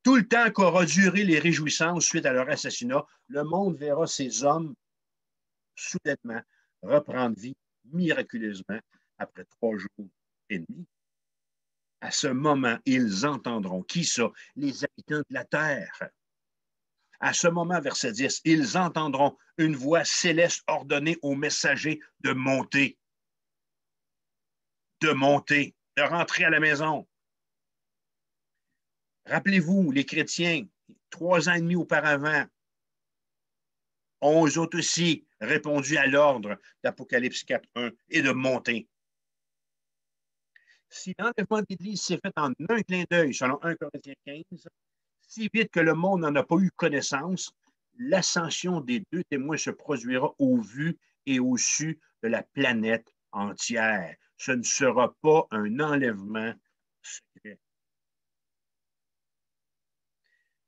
Speaker 1: Tout le temps qu'aura duré les réjouissances suite à leur assassinat, le monde verra ces hommes soudainement reprendre vie miraculeusement après 3 jours et demi. À ce moment, ils entendront. Qui ça? Les habitants de la terre. À ce moment, verset 10, ils entendront une voix céleste ordonner aux messagers de monter, de rentrer à la maison. Rappelez-vous, les chrétiens, 3 ans et demi auparavant, ont eux autres aussi répondu à l'ordre d'Apocalypse 4.1 et de monter. Si l'enlèvement de l'Église s'est fait en un clin d'œil, selon 1 Corinthiens 15, si vite que le monde n'en a pas eu connaissance, l'ascension des 2 témoins se produira au vu et au su de la planète entière. Ce ne sera pas un enlèvement secret.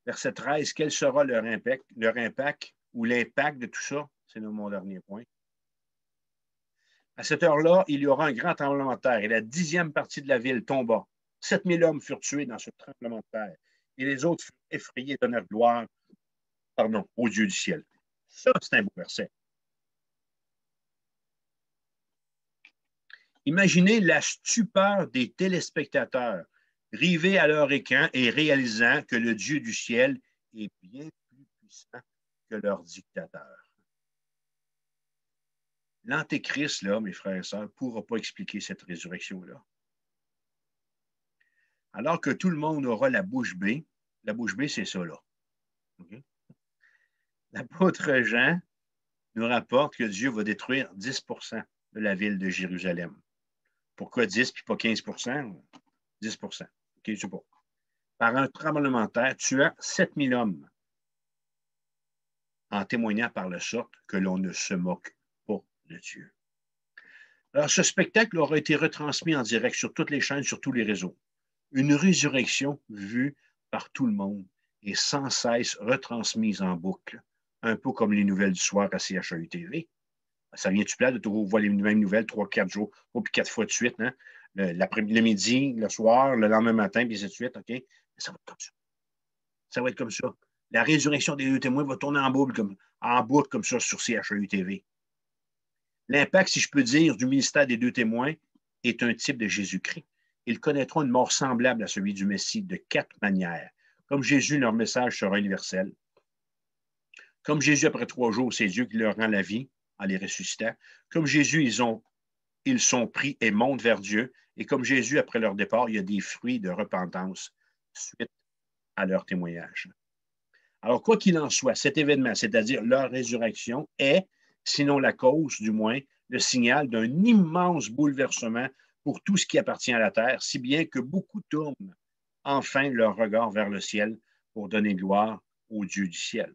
Speaker 1: Verset 13, quel sera leur impact ou l'impact de tout ça? C'est mon dernier point. À cette heure-là, il y aura un grand tremblement de terre et la 10e partie de la ville tomba. 7000 hommes furent tués dans ce tremblement de terre et les autres furent effrayés et donnèrent gloire au Dieu du ciel. Ça, c'est un beau verset. Imaginez la stupeur des téléspectateurs rivés à leur écran et réalisant que le Dieu du ciel est bien plus puissant que leur dictateur. L'Antéchrist, là, mes frères et sœurs, ne pourra pas expliquer cette résurrection-là. Alors que tout le monde aura la bouche bée c'est ça, là. Okay? L'apôtre Jean nous rapporte que Dieu va détruire 10% de la ville de Jérusalem. Pourquoi 10 puis pas 15%? 10%. je ne sais pas, par un tremblement de terre, tuant 7000 hommes, en témoignant par la sorte que l'on ne se moque pas de Dieu. Alors, ce spectacle aura été retransmis en direct sur toutes les chaînes, sur tous les réseaux. Une résurrection vue par tout le monde et sans cesse retransmise en boucle, un peu comme les nouvelles du soir à CHU TV. Ça vient-tu plat de toujours voir les mêmes nouvelles 3-4 jours, pas puis 4 fois de suite, hein? Le midi, le soir, le lendemain matin, puis ainsi de suite, OK? Mais ça va être comme ça. Ça va être comme ça. La résurrection des deux témoins va tourner en boucle comme ça sur CHU TV. L'impact, si je peux dire, du ministère des deux témoins est un type de Jésus-Christ. Ils connaîtront une mort semblable à celui du Messie de 4 manières. Comme Jésus, leur message sera universel. Comme Jésus, après 3 jours, c'est Dieu qui leur rend la vie en les ressuscitant. Comme Jésus, ils sont pris et montent vers Dieu. Et comme Jésus, après leur départ, il y a des fruits de repentance suite à leur témoignage. Alors, quoi qu'il en soit, cet événement, c'est-à-dire leur résurrection, est, sinon la cause, du moins, le signal d'un immense bouleversement pour tout ce qui appartient à la terre, si bien que beaucoup tournent enfin leur regard vers le ciel pour donner gloire au Dieu du ciel.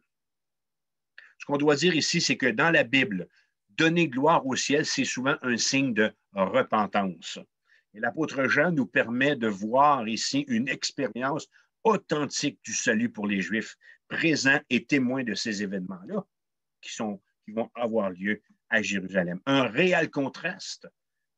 Speaker 1: Ce qu'on doit dire ici, c'est que dans la Bible, donner gloire au ciel, c'est souvent un signe de repentance. Et l'apôtre Jean nous permet de voir ici une expérience authentique du salut pour les Juifs, présents et témoins de ces événements-là qui vont avoir lieu à Jérusalem. Un réel contraste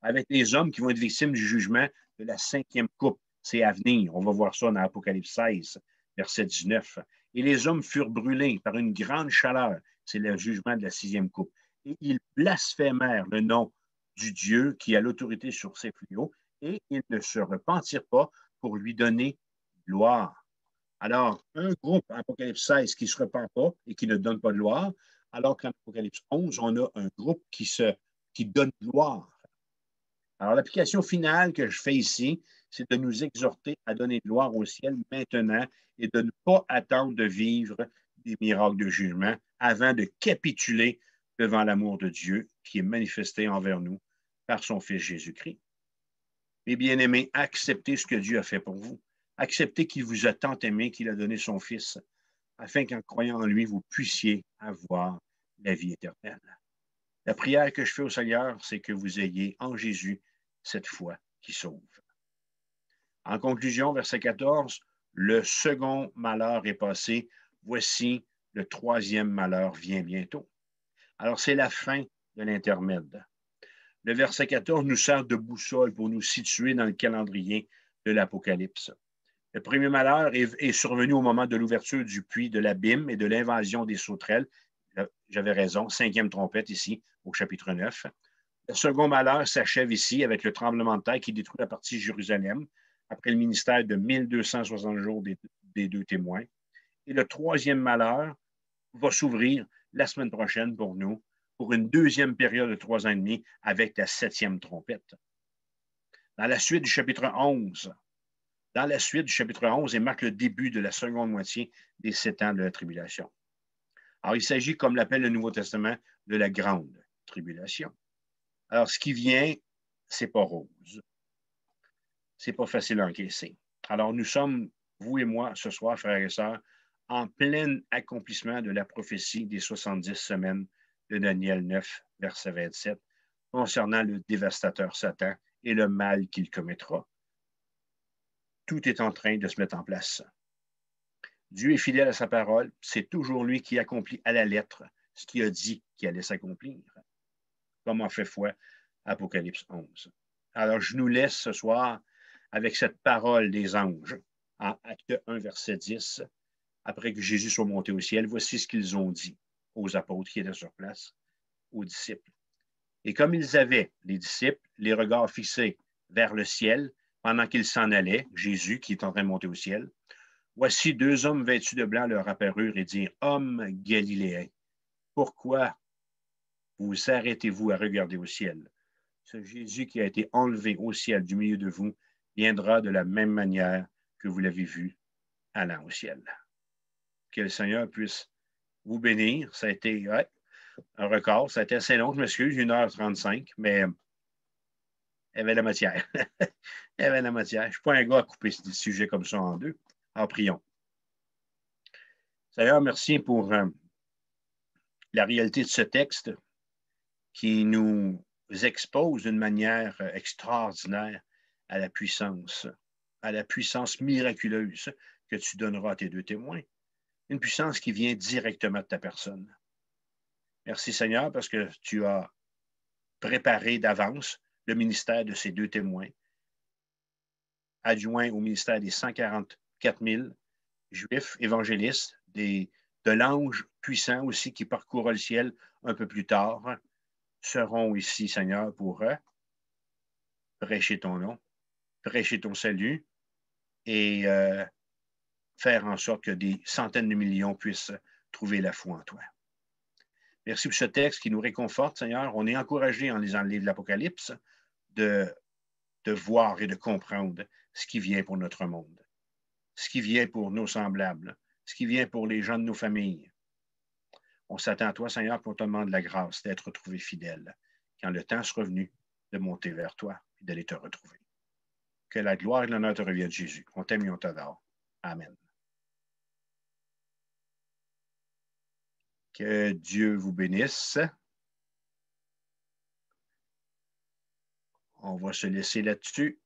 Speaker 1: avec les hommes qui vont être victimes du jugement de la 5e coupe. C'est à venir. On va voir ça dans Apocalypse 16, verset 19. Et les hommes furent brûlés par une grande chaleur. C'est le jugement de la 6e coupe. Et ils blasphémèrent le nom du Dieu qui a l'autorité sur ces fléaux et ils ne se repentirent pas pour lui donner gloire. Alors, un groupe, Apocalypse 16, qui ne se repent pas et qui ne donne pas de gloire, alors qu'en Apocalypse 11, on a un groupe qui donne gloire. Alors, l'application finale que je fais ici, c'est de nous exhorter à donner gloire au ciel maintenant et de ne pas attendre de vivre des miracles de jugement avant de capituler devant l'amour de Dieu qui est manifesté envers nous par son Fils Jésus-Christ. Mes bien-aimés, acceptez ce que Dieu a fait pour vous. Acceptez qu'il vous a tant aimé qu'il a donné son Fils, afin qu'en croyant en lui, vous puissiez avoir la vie éternelle. La prière que je fais au Seigneur, c'est que vous ayez en Jésus cette foi qui sauve. En conclusion, verset 14, le second malheur est passé. Voici, le 3e malheur vient bientôt. Alors, c'est la fin de l'intermède. Le verset 14 nous sert de boussole pour nous situer dans le calendrier de l'Apocalypse. Le premier malheur est survenu au moment de l'ouverture du puits de l'abîme et de l'invasion des sauterelles. J'avais raison, 5e trompette ici, au chapitre 9. Le second malheur s'achève ici avec le tremblement de terre qui détruit la partie de Jérusalem après le ministère de 1260 jours des deux témoins. Et le 3e malheur va s'ouvrir la semaine prochaine pour nous, pour une 2e période de 3 ans et demi avec la 7e trompette. Dans la suite du chapitre 11, et marque le début de la seconde moitié des 7 ans de la tribulation. Alors, il s'agit, comme l'appelle le Nouveau Testament, de la grande tribulation. Alors, ce qui vient, c'est pas rose. C'est pas facile à encaisser. Alors, nous sommes, vous et moi, ce soir, frères et sœurs, en plein accomplissement de la prophétie des 70 semaines de Daniel 9, verset 27, concernant le dévastateur Satan et le mal qu'il commettra. Tout est en train de se mettre en place. Dieu est fidèle à sa parole. C'est toujours lui qui accomplit à la lettre ce qu'il a dit qu'il allait s'accomplir, comme en fait foi Apocalypse 11. Alors, je nous laisse ce soir avec cette parole des anges en Acte 1, verset 10. Après que Jésus soit monté au ciel, voici ce qu'ils ont dit aux apôtres qui étaient sur place, aux disciples. Et comme ils avaient, les disciples, les regards fixés vers le ciel pendant qu'ils s'en allaient, Jésus qui est en train de monter au ciel, voici 2 hommes vêtus de blanc leur apparurent et dirent, hommes galiléens, pourquoi vous arrêtez-vous à regarder au ciel? Ce Jésus qui a été enlevé au ciel du milieu de vous viendra de la même manière que vous l'avez vu allant au ciel. Que le Seigneur puisse vous bénir. Ça a été un record. Ça a été assez long, je m'excuse, 1h35, mais Il y avait la matière. Il y avait la matière. Je ne suis pas un gars à couper des sujets comme ça en deux. Alors, prions. Seigneur, merci pour la réalité de ce texte qui nous expose d'une manière extraordinaire à la puissance miraculeuse que tu donneras à tes deux témoins. Une puissance qui vient directement de ta personne. Merci Seigneur parce que tu as préparé d'avance le ministère de ces deux témoins, adjoints au ministère des 144 000 Juifs évangélistes, de l'ange puissant aussi qui parcourra le ciel un peu plus tard, seront ici, Seigneur, pour prêcher ton nom, prêcher ton salut et faire en sorte que des centaines de millions puissent trouver la foi en toi. Merci pour ce texte qui nous réconforte, Seigneur. On est encouragé en lisant le livre de l'Apocalypse de voir et de comprendre ce qui vient pour notre monde, ce qui vient pour nos semblables, ce qui vient pour les gens de nos familles. On s'attend à toi, Seigneur, pour te demander la grâce d'être trouvé fidèle quand le temps sera venu de monter vers toi et d'aller te retrouver. Que la gloire et l'honneur te reviennent, Jésus. On t'aime et on t'adore. Amen. Que Dieu vous bénisse. On va se laisser là-dessus.